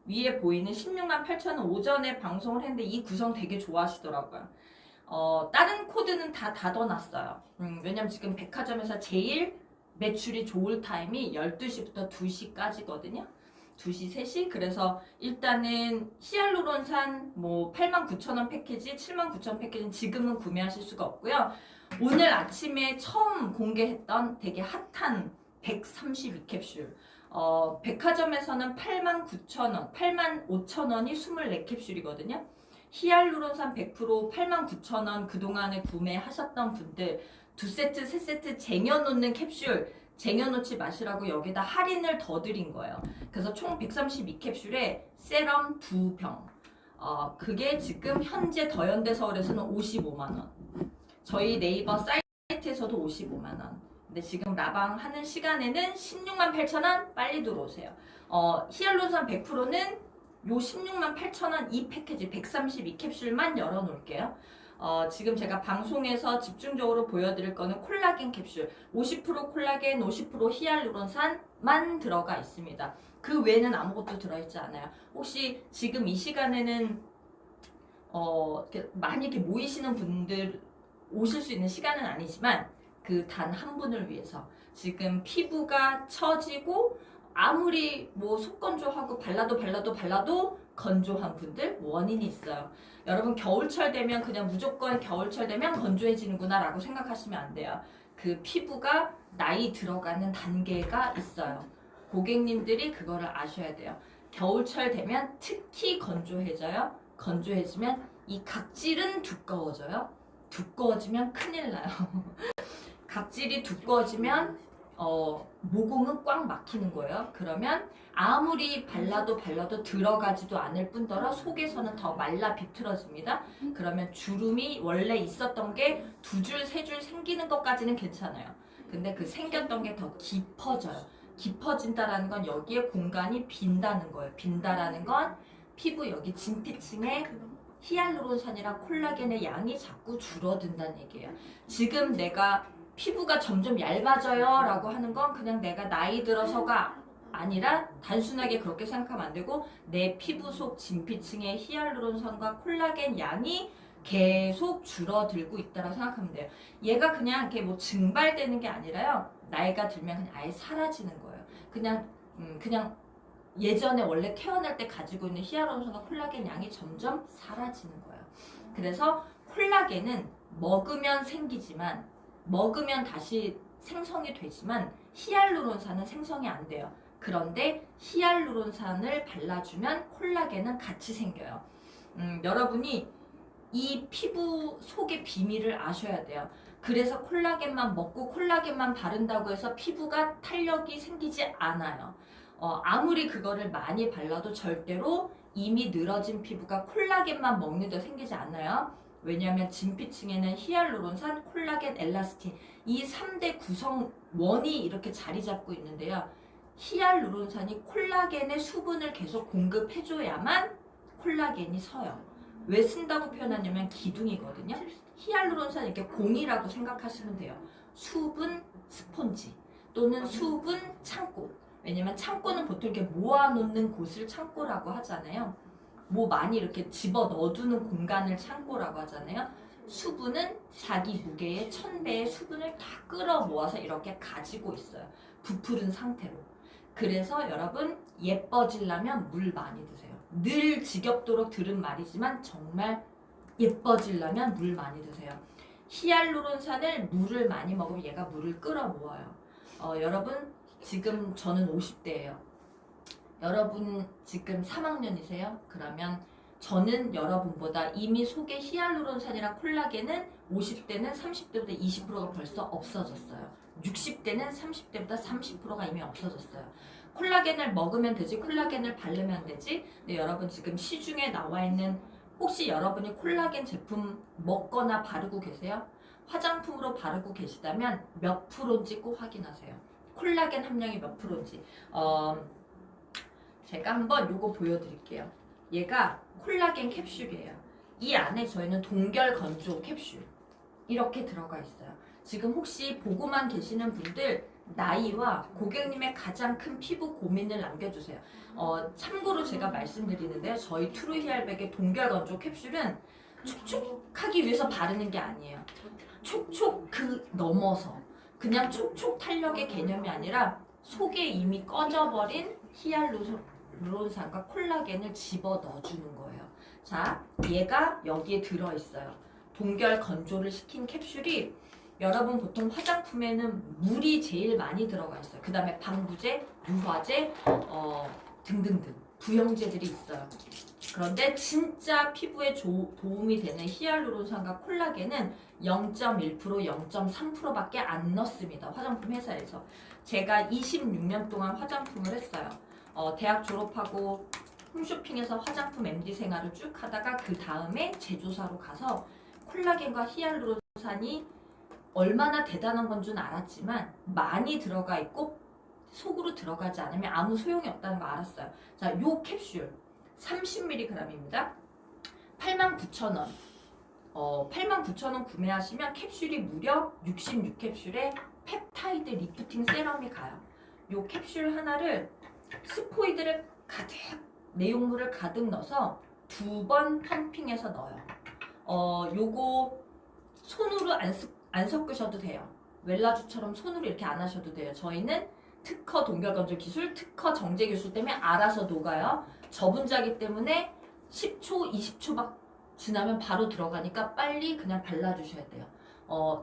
위에 보이는 16만 8천원 오전에 방송을 했는데 이 구성 되게 좋아하시더라고요. 다른 코드는 다 닫아놨어요. 왜냐면 지금 백화점에서 제일 매출이 좋을 타임이 12시부터 2시까지거든요. 2시, 3시. 그래서 일단은 히알루론산 뭐 89,000원 패키지, 79,000원 패키지는 지금은 구매하실 수가 없고요. 오늘 아침에 처음 공개했던 되게 핫한 132캡슐. 백화점에서는 89,000원, 85,000원이 24캡슐이거든요. 히알루론산 100% 89,000원 그동안에 구매하셨던 분들 두 세트, 세 세트 쟁여놓는 캡슐 쟁여놓지 마시라고 여기다 할인을 더 드린 거예요. 그래서 총 132캡슐에 세럼 2병. 그게 지금 현재 더현대서울에서는 55만원. 저희 네이버 사이트에서도 55만원. 근데 지금 라방 하는 시간에는 16만 8천원 빨리 들어오세요. 히알루론산 100%는 요 16만 8천원 이 패키지 132캡슐만 열어놓을게요. 지금 제가 방송에서 집중적으로 보여드릴 거는 콜라겐 캡슐 50% 콜라겐 50% 히알루론산만 들어가 있습니다. 그 외에는 아무것도 들어있지 않아요. 혹시 지금 이 시간에는 이렇게 많이 이렇게 모이시는 분들 오실 수 있는 시간은 아니지만 그 단 한 분을 위해서 지금 피부가 처지고 아무리 뭐 속건조하고 발라도 건조한 분들 원인이 있어요. 여러분 겨울철 되면 그냥 무조건 겨울철 되면 건조해지는구나 라고 생각하시면 안 돼요. 그 피부가 나이 들어가는 단계가 있어요. 고객님들이 그거를 아셔야 돼요. 겨울철 되면 특히 건조해져요. 건조해지면 이 각질은 두꺼워져요. 두꺼워지면 큰일 나요. 각질이 두꺼워지면 모공은 꽉 막히는 거예요. 그러면 아무리 발라도 들어가지도 않을 뿐더러 속에서는 더 말라 비틀어집니다. 그러면 주름이 원래 있었던 게 2줄, 3줄 생기는 것까지는 괜찮아요. 근데 그 생겼던 게 더 깊어져요. 깊어진다라는 건 여기에 공간이 빈다는 거예요. 빈다라는 건 피부 여기 진피층에 히알루론산이랑 콜라겐의 양이 자꾸 줄어든다는 얘기예요. 지금 내가 피부가 점점 얇아져요 라고 하는 건 그냥 내가 나이 들어서가 아니라 단순하게 그렇게 생각하면 안 되고 내 피부 속 진피층의 히알루론산과 콜라겐 양이 계속 줄어들고 있다고 생각하면 돼요. 얘가 그냥 이렇게 뭐 증발되는 게 아니라요. 나이가 들면 그냥 아예 사라지는 거예요. 그냥 예전에 원래 태어날 때 가지고 있는 히알루론산과 콜라겐 양이 점점 사라지는 거예요. 그래서 콜라겐은 먹으면 생기지만 먹으면 다시 생성이 되지만 히알루론산은 생성이 안 돼요. 그런데 히알루론산을 발라주면 콜라겐은 같이 생겨요. 여러분이 이 피부 속의 비밀을 아셔야 돼요. 그래서 콜라겐만 먹고 콜라겐만 바른다고 해서 피부가 탄력이 생기지 않아요. 아무리 그거를 많이 발라도 절대로 이미 늘어진 피부가 콜라겐만 먹는데 생기지 않아요. 왜냐하면 진피층에는 히알루론산, 콜라겐, 엘라스틴 이 3대 구성원이 이렇게 자리 잡고 있는데요. 히알루론산이 콜라겐의 수분을 계속 공급해줘야만 콜라겐이 서요. 왜 쓴다고 표현하냐면 기둥이거든요. 히알루론산 이렇게 공이라고 생각하시면 돼요. 수분 스폰지 또는 수분 창고. 왜냐면 창고는 보통 이렇게 모아놓는 곳을 창고라고 하잖아요. 뭐 많이 이렇게 집어 넣어두는 공간을 창고라고 하잖아요. 수분은 자기 무게의 1000배의 수분을 다 끌어 모아서 이렇게 가지고 있어요. 부풀은 상태로. 그래서 여러분 예뻐지려면 물 많이 드세요. 늘 지겹도록 들은 말이지만 정말 예뻐지려면 물 많이 드세요. 히알루론산을 물을 많이 먹으면 얘가 물을 끌어 모아요. 여러분 지금 저는 50대예요. 여러분 지금 3학년이세요? 그러면 저는 여러분보다 이미 속에 히알루론산이랑 콜라겐은 50대는 30대보다 20%가 벌써 없어졌어요. 60대는 30대보다 30%가 이미 없어졌어요. 콜라겐을 먹으면 되지, 콜라겐을 바르면 되지. 근데 여러분 지금 시중에 나와 있는 혹시 여러분이 콜라겐 제품 먹거나 바르고 계세요? 화장품으로 바르고 계시다면 몇 프로인지 꼭 확인하세요. 콜라겐 함량이 몇 프로인지. 제가 한번 요거 보여드릴게요. 얘가 콜라겐 캡슐이에요. 이 안에 저희는 동결 건조 캡슐 이렇게 들어가 있어요. 지금 혹시 보고만 계시는 분들 나이와 고객님의 가장 큰 피부 고민을 남겨주세요. 참고로 제가 말씀드리는데요. 저희 트루히알백의 동결건조 캡슐은 촉촉하기 위해서 바르는 게 아니에요. 촉촉 그 넘어서 그냥 촉촉 탄력의 개념이 아니라 속에 이미 꺼져버린 히알루론산과 콜라겐을 집어 넣어주는 거예요. 자, 얘가 여기에 들어있어요. 동결 건조를 시킨 캡슐이 여러분 보통 화장품에는 물이 제일 많이 들어가 있어요. 그 다음에 방부제, 유화제 등등등 부영제들이 있어요. 그런데 진짜 피부에 도움이 되는 히알루론산과 콜라겐은 0.1%, 0.3%밖에 안 넣습니다. 화장품 회사에서. 제가 26년 동안 화장품을 했어요. 대학 졸업하고 홈쇼핑에서 화장품 MD 생활을 쭉 하다가 그 다음에 제조사로 가서 콜라겐과 히알루론산이 얼마나 대단한 건 줄 알았지만 많이 들어가 있고 속으로 들어가지 않으면 아무 소용이 없다는 거 알았어요. 자, 요 캡슐 30mg입니다. 89,000원. 89,000원 구매하시면 캡슐이 무려 66캡슐에 펩타이드 리프팅 세럼이 가요. 요 캡슐 하나를 스포이드를 가득 내용물을 가득 넣어서 2번 펌핑해서 넣어요. 요거 손으로 안 섞으셔도 돼요. 웰라주처럼 손으로 이렇게 안 하셔도 돼요. 저희는 특허 동결건조 기술, 특허 정제 기술 때문에 알아서 녹아요. 저분자기 때문에 10초, 20초 지나면 바로 들어가니까 빨리 그냥 발라주셔야 돼요.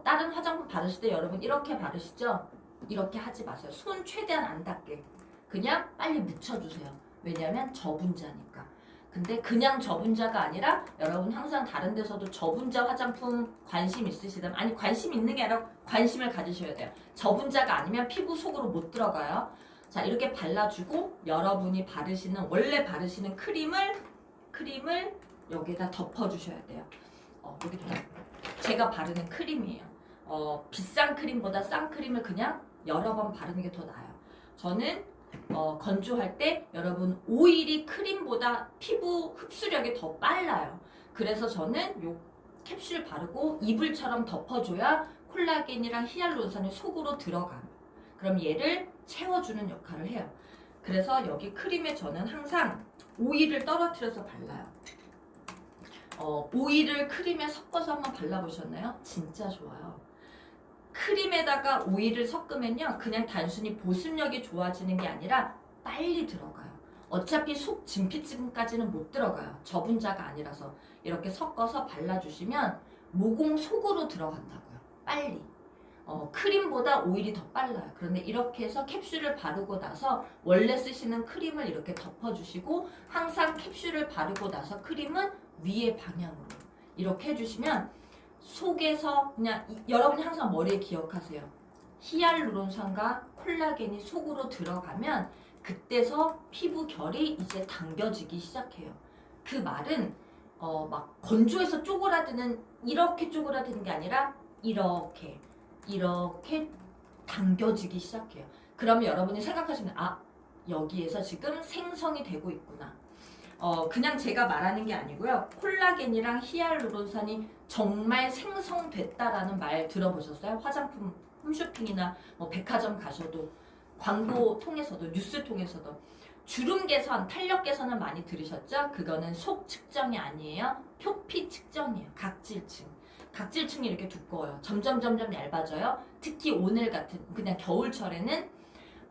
다른 화장품 바르실 때 여러분 이렇게 바르시죠? 이렇게 하지 마세요. 손 최대한 안 닿게. 그냥 빨리 묻혀주세요. 왜냐하면 저분자니까. 근데 그냥 저분자가 아니라 여러분 항상 다른 데서도 저분자 화장품 관심 있으시다면, 아니 관심 있는 게 아니라 관심을 가지셔야 돼요. 저분자가 아니면 피부 속으로 못 들어가요. 자, 이렇게 발라주고 여러분이 바르시는 원래 바르시는 크림을 여기다 덮어주셔야 돼요. 여기다 제가 바르는 크림이에요. 비싼 크림보다 싼 크림을 그냥 여러 번 바르는 게 더 나아요. 저는 건조할 때 여러분 오일이 크림보다 피부 흡수력이 더 빨라요. 그래서 저는 요 캡슐 바르고 이불처럼 덮어줘야 콜라겐이랑 히알루론산이 속으로 들어가요. 그럼 얘를 채워주는 역할을 해요. 그래서 여기 크림에 저는 항상 오일을 떨어뜨려서 발라요. 오일을 크림에 섞어서 한번 발라보셨나요? 진짜 좋아요. 크림에다가 오일을 섞으면요, 그냥 단순히 보습력이 좋아지는 게 아니라 빨리 들어가요. 어차피 속 진피층까지는 못 들어가요. 저분자가 아니라서. 이렇게 섞어서 발라주시면 모공 속으로 들어간다고요. 빨리. 크림보다 오일이 더 빨라요. 그런데 이렇게 해서 캡슐을 바르고 나서 원래 쓰시는 크림을 이렇게 덮어주시고, 항상 캡슐을 바르고 나서 크림은 위의 방향으로 이렇게 해주시면 속에서 그냥 여러분이 항상 머리에 기억하세요. 히알루론산과 콜라겐이 속으로 들어가면 그때서 피부 결이 이제 당겨지기 시작해요. 그 말은 막 건조해서 쪼그라드는, 이렇게 쪼그라드는 게 아니라 이렇게 당겨지기 시작해요. 그러면 여러분이 생각하시면 여기에서 지금 생성이 되고 있구나. 그냥 제가 말하는 게 아니고요. 콜라겐이랑 히알루론산이 정말 생성됐다라는 말 들어보셨어요? 화장품 홈쇼핑이나 뭐 백화점 가셔도 광고 통해서도 뉴스 통해서도 주름 개선, 탄력 개선은 많이 들으셨죠? 그거는 속 측정이 아니에요. 표피 측정이에요. 각질층이 이렇게 두꺼워요. 점점 얇아져요. 특히 오늘 같은 그냥 겨울철에는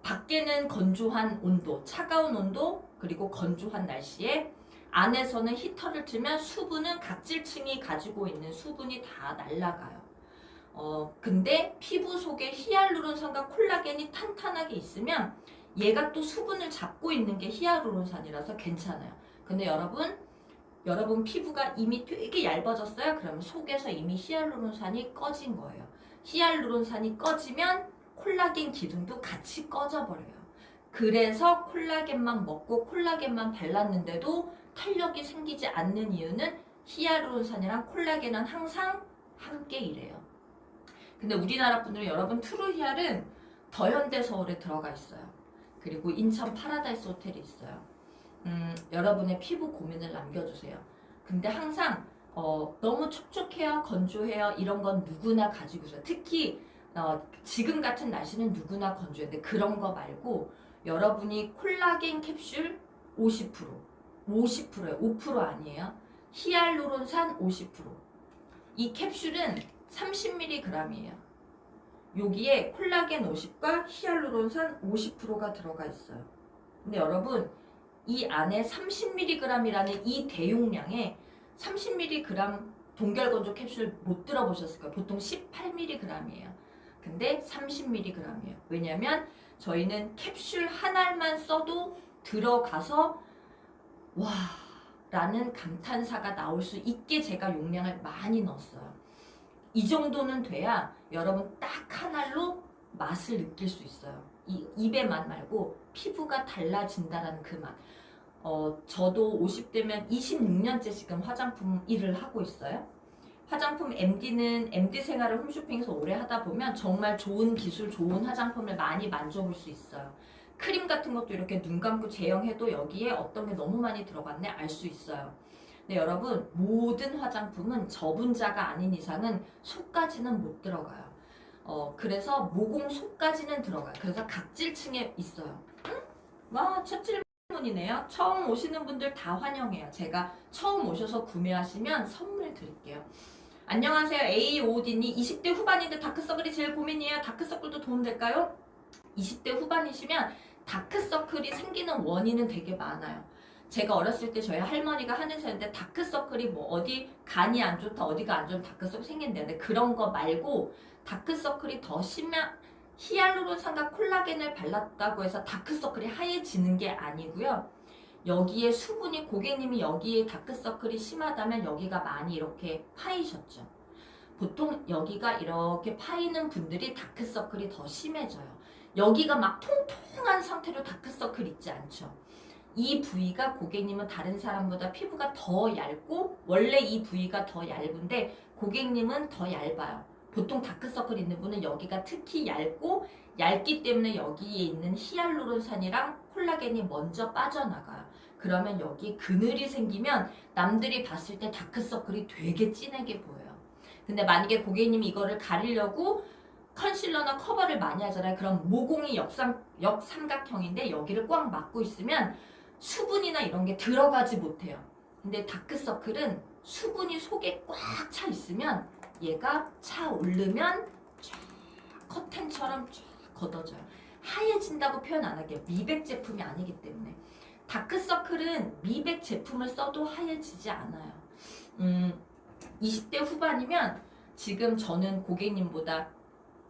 밖에는 건조한 온도, 차가운 온도, 그리고 건조한 날씨에 안에서는 히터를 틀면 수분은 각질층이 가지고 있는 수분이 다 날아가요. 근데 피부 속에 히알루론산과 콜라겐이 탄탄하게 있으면 얘가 또 수분을 잡고 있는 게 히알루론산이라서 괜찮아요. 근데 여러분 피부가 이미 되게 얇아졌어요? 그러면 속에서 이미 히알루론산이 꺼진 거예요. 히알루론산이 꺼지면 콜라겐 기둥도 같이 꺼져버려요. 그래서 콜라겐만 먹고 콜라겐만 발랐는데도 탄력이 생기지 않는 이유는 히알루론산이랑 콜라겐은 항상 함께 일해요. 근데 우리나라 분들은 여러분 트루히알은 더현대서울에 들어가 있어요. 그리고 인천 파라다이스 호텔이 있어요. 여러분의 피부 고민을 남겨주세요. 근데 항상 너무 촉촉해요, 건조해요, 이런 건 누구나 가지고 있어요. 특히 지금 같은 날씨는 누구나 건조한데 그런 거 말고 여러분이 콜라겐 캡슐 50%예요. 5% 아니에요. 히알루론산 50%. 이 캡슐은 30mg이에요. 여기에 콜라겐 50과 히알루론산 50%가 들어가 있어요. 근데 여러분 이 안에 30mg이라는 이 대용량에 30mg 동결건조 캡슐 못 들어보셨을 거예요. 보통 18mg이에요. 근데 30mg이에요. 왜냐면 저희는 캡슐 한 알만 써도 들어가서 와 라는 감탄사가 나올 수 있게 제가 용량을 많이 넣었어요. 이 정도는 돼야 여러분 딱 한 알로 맛을 느낄 수 있어요. 이 입의 맛 말고 피부가 달라진다라는 그 맛. 저도 50대면 26년째 지금 화장품 일을 하고 있어요. 화장품 MD는 MD 생활을 홈쇼핑에서 오래 하다 보면 정말 좋은 기술, 좋은 화장품을 많이 만져볼 수 있어요. 크림 같은 것도 이렇게 눈 감고 제형해도 여기에 어떤 게 너무 많이 들어갔네 알 수 있어요. 근데 여러분 모든 화장품은 저분자가 아닌 이상은 속까지는 못 들어가요. 그래서 모공 속까지는 들어가요. 그래서 각질층에 있어요. 응? 와, 첫 질문이네요. 처음 오시는 분들 다 환영해요. 제가 처음 오셔서 구매하시면 선물 드릴게요. 안녕하세요. AOD님 20대 후반인데 다크서클이 제일 고민이에요. 다크서클도 도움될까요? 20대 후반이시면 다크서클이 생기는 원인은 되게 많아요. 제가 어렸을 때 저희 할머니가 하는 소리인데 다크서클이 뭐 어디 간이 안 좋다 어디가 안 좋은 다크서클 생긴다는데 그런 거 말고 다크서클이 더 심한 히알루론산과 콜라겐을 발랐다고 해서 다크서클이 하얘지는 게 아니고요. 여기에 수분이 고객님이 여기에 다크서클이 심하다면 여기가 많이 이렇게 파이셨죠. 보통 여기가 이렇게 파이는 분들이 다크서클이 더 심해져요. 여기가 막 통통한 상태로 다크서클 있지 않죠. 이 부위가 고객님은 다른 사람보다 피부가 더 얇고 원래 이 부위가 더 얇은데 고객님은 더 얇아요. 보통 다크서클 있는 분은 여기가 특히 얇고 얇기 때문에 여기에 있는 히알루론산이랑 콜라겐이 먼저 빠져나가요. 그러면 여기 그늘이 생기면 남들이 봤을 때 다크서클이 되게 진하게 보여요. 근데 만약에 고객님이 이거를 가리려고 컨실러나 커버를 많이 하잖아요. 그럼 모공이 역삼각형인데 여기를 꽉 막고 있으면 수분이나 이런 게 들어가지 못해요. 근데 다크서클은 수분이 속에 꽉 차 있으면 얘가 차 오르면 쫙 커튼처럼 쫙 걷어져요. 하얘진다고 표현 안 할게요. 미백 제품이 아니기 때문에. 다크서클은 미백 제품을 써도 하얘지지 않아요. 20대 후반이면 지금 저는 고객님보다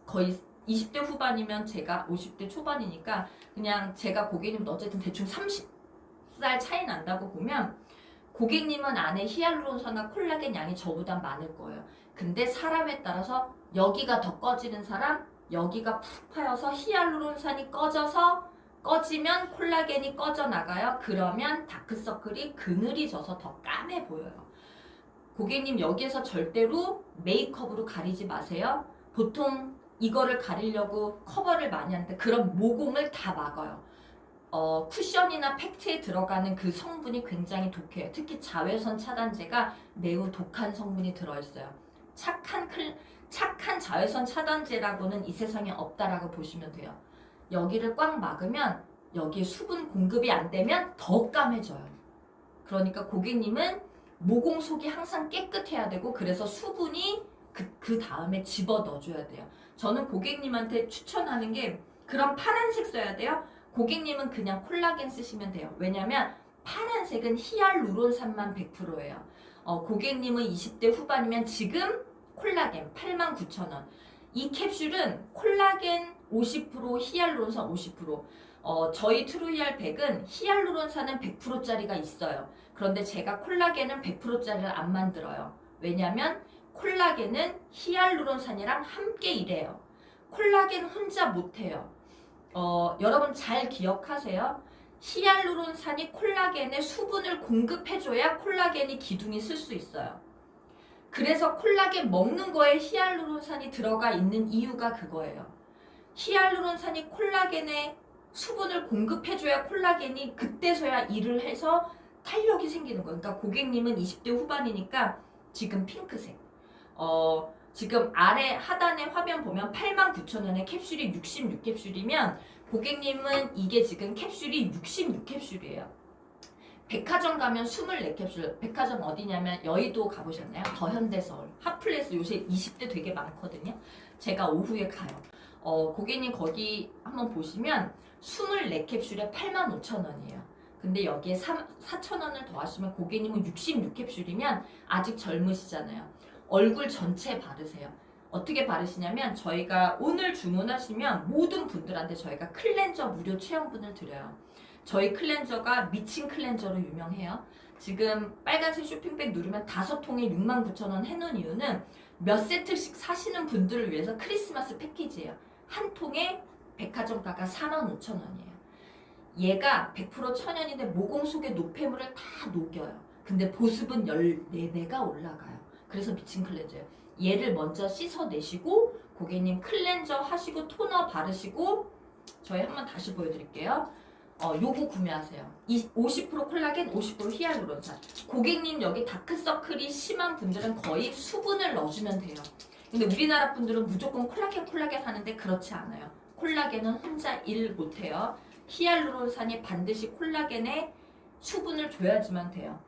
거의 20대 후반이면 제가 50대 초반이니까 그냥 제가 고객님도 어쨌든 대충 30살 차이 난다고 보면 고객님은 안에 히알루론산과 콜라겐 양이 저보다 많을 거예요. 근데 사람에 따라서 여기가 더 꺼지는 사람, 여기가 푹 파여서 히알루론산이 꺼지면 콜라겐이 꺼져 나가요. 그러면 다크서클이 그늘이 져서 더 까매 보여요. 고객님 여기에서 절대로 메이크업으로 가리지 마세요. 보통 이거를 가리려고 커버를 많이 하는데 그런 모공을 다 막아요. 쿠션이나 팩트에 들어가는 그 성분이 굉장히 독해요. 특히 자외선 차단제가 매우 독한 성분이 들어있어요. 착한 자외선 차단제라고는 이 세상에 없다라고 보시면 돼요. 여기를 꽉 막으면 여기에 수분 공급이 안 되면 더 까매져요. 그러니까 고객님은 모공 속이 항상 깨끗해야 되고 그래서 수분이 그 다음에 집어 넣어줘야 돼요. 저는 고객님한테 추천하는 게 그런 파란색 써야 돼요. 고객님은 그냥 콜라겐 쓰시면 돼요. 왜냐면 파란색은 히알루론산만 100%예요. 고객님은 20대 후반이면 지금 콜라겐 89,000원. 이 캡슐은 콜라겐 50%, 히알루론산 50%. 저희 트루이알 100은 히알루론산은 100%짜리가 있어요. 그런데 제가 콜라겐은 100%짜리를 안 만들어요. 왜냐면 콜라겐은 히알루론산이랑 함께 일해요. 콜라겐 혼자 못해요. 여러분 잘 기억하세요. 히알루론산이 콜라겐에 수분을 공급해줘야 콜라겐이 기둥이 쓸 수 있어요. 그래서 콜라겐 먹는 거에 히알루론산이 들어가 있는 이유가 그거예요. 히알루론산이 콜라겐에 수분을 공급해줘야 콜라겐이 그때서야 일을 해서 탄력이 생기는 거예요. 그러니까 고객님은 20대 후반이니까 지금 핑크색. 지금 아래 하단에 화면 보면 89,000원에 캡슐이 66캡슐이면 고객님은 이게 지금 캡슐이 66캡슐이에요. 백화점 가면 24캡슐. 백화점 어디냐면 여의도 가보셨나요? 더현대서울, 핫플레스 요새 20대 되게 많거든요. 제가 오후에 가요. 고객님 거기 한번 보시면 24캡슐에 85,000원이에요. 근데 여기에 4,000원을 더하시면 고객님은 66캡슐이면 아직 젊으시잖아요. 얼굴 전체 바르세요. 어떻게 바르시냐면 저희가 오늘 주문하시면 모든 분들한테 저희가 클렌저 무료 체험분을 드려요. 저희 클렌저가 미친 클렌저로 유명해요. 지금 빨간색 쇼핑백 누르면 5통에 69,000원 해놓은 이유는 몇 세트씩 사시는 분들을 위해서 크리스마스 패키지예요. 한 통에 백화점가가 45,000원이에요. 얘가 100% 천연인데 모공 속의 노폐물을 다 녹여요. 근데 보습은 14배가 올라가요. 그래서 미친 클렌저예요. 얘를 먼저 씻어내시고 고객님 클렌저 하시고 토너 바르시고 저희 한번 다시 보여드릴게요. 요거 구매하세요. 50% 콜라겐, 50% 히알루론산. 고객님 여기 다크서클이 심한 분들은 거의 수분을 넣어주면 돼요. 근데 우리나라 분들은 무조건 콜라겐 하는데 그렇지 않아요. 콜라겐은 혼자 일 못해요. 히알루론산이 반드시 콜라겐에 수분을 줘야지만 돼요.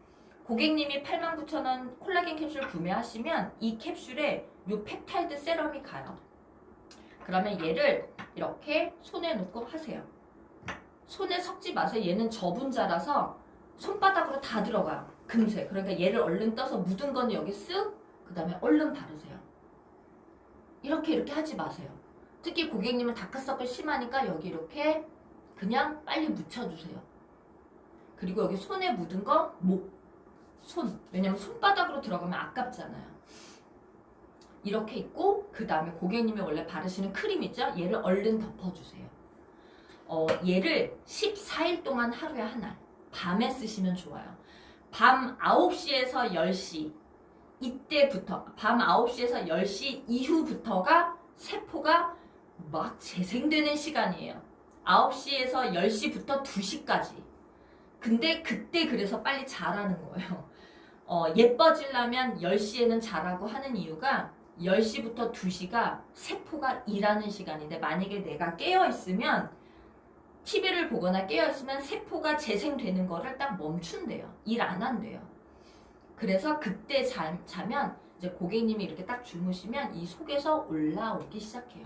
고객님이 89,000원 콜라겐 캡슐 구매하시면 이 캡슐에 요 펩타이드 세럼이 가요. 그러면 얘를 이렇게 손에 놓고 하세요. 손에 섞지 마세요. 얘는 저분자라서 손바닥으로 다 들어가요. 금세. 그러니까 얘를 얼른 떠서 묻은 거는 여기 쓱, 그 다음에 얼른 바르세요. 이렇게 하지 마세요. 특히 고객님은 다크서클 심하니까 여기 이렇게 그냥 빨리 묻혀주세요. 그리고 여기 손에 묻은 거 손. 왜냐면 손바닥으로 들어가면 아깝잖아요. 이렇게 있고 그 다음에 고객님이 원래 바르시는 크림 있죠? 얘를 얼른 덮어주세요. 얘를 14일 동안 하루에 하나 밤에 쓰시면 좋아요. 밤 9시에서 10시 이때부터 밤 9시에서 10시 이후부터가 세포가 막 재생되는 시간이에요. 9시에서 10시부터 2시까지. 근데 그때 그래서 빨리 자라는 거예요. 예뻐지려면 10시에는 자라고 하는 이유가 10시부터 2시가 세포가 일하는 시간인데 만약에 내가 깨어있으면 TV를 보거나 깨어있으면 세포가 재생되는 거를 딱 멈춘대요. 일 안 한대요. 그래서 그때 자면 이제 고객님이 이렇게 딱 주무시면 이 속에서 올라오기 시작해요.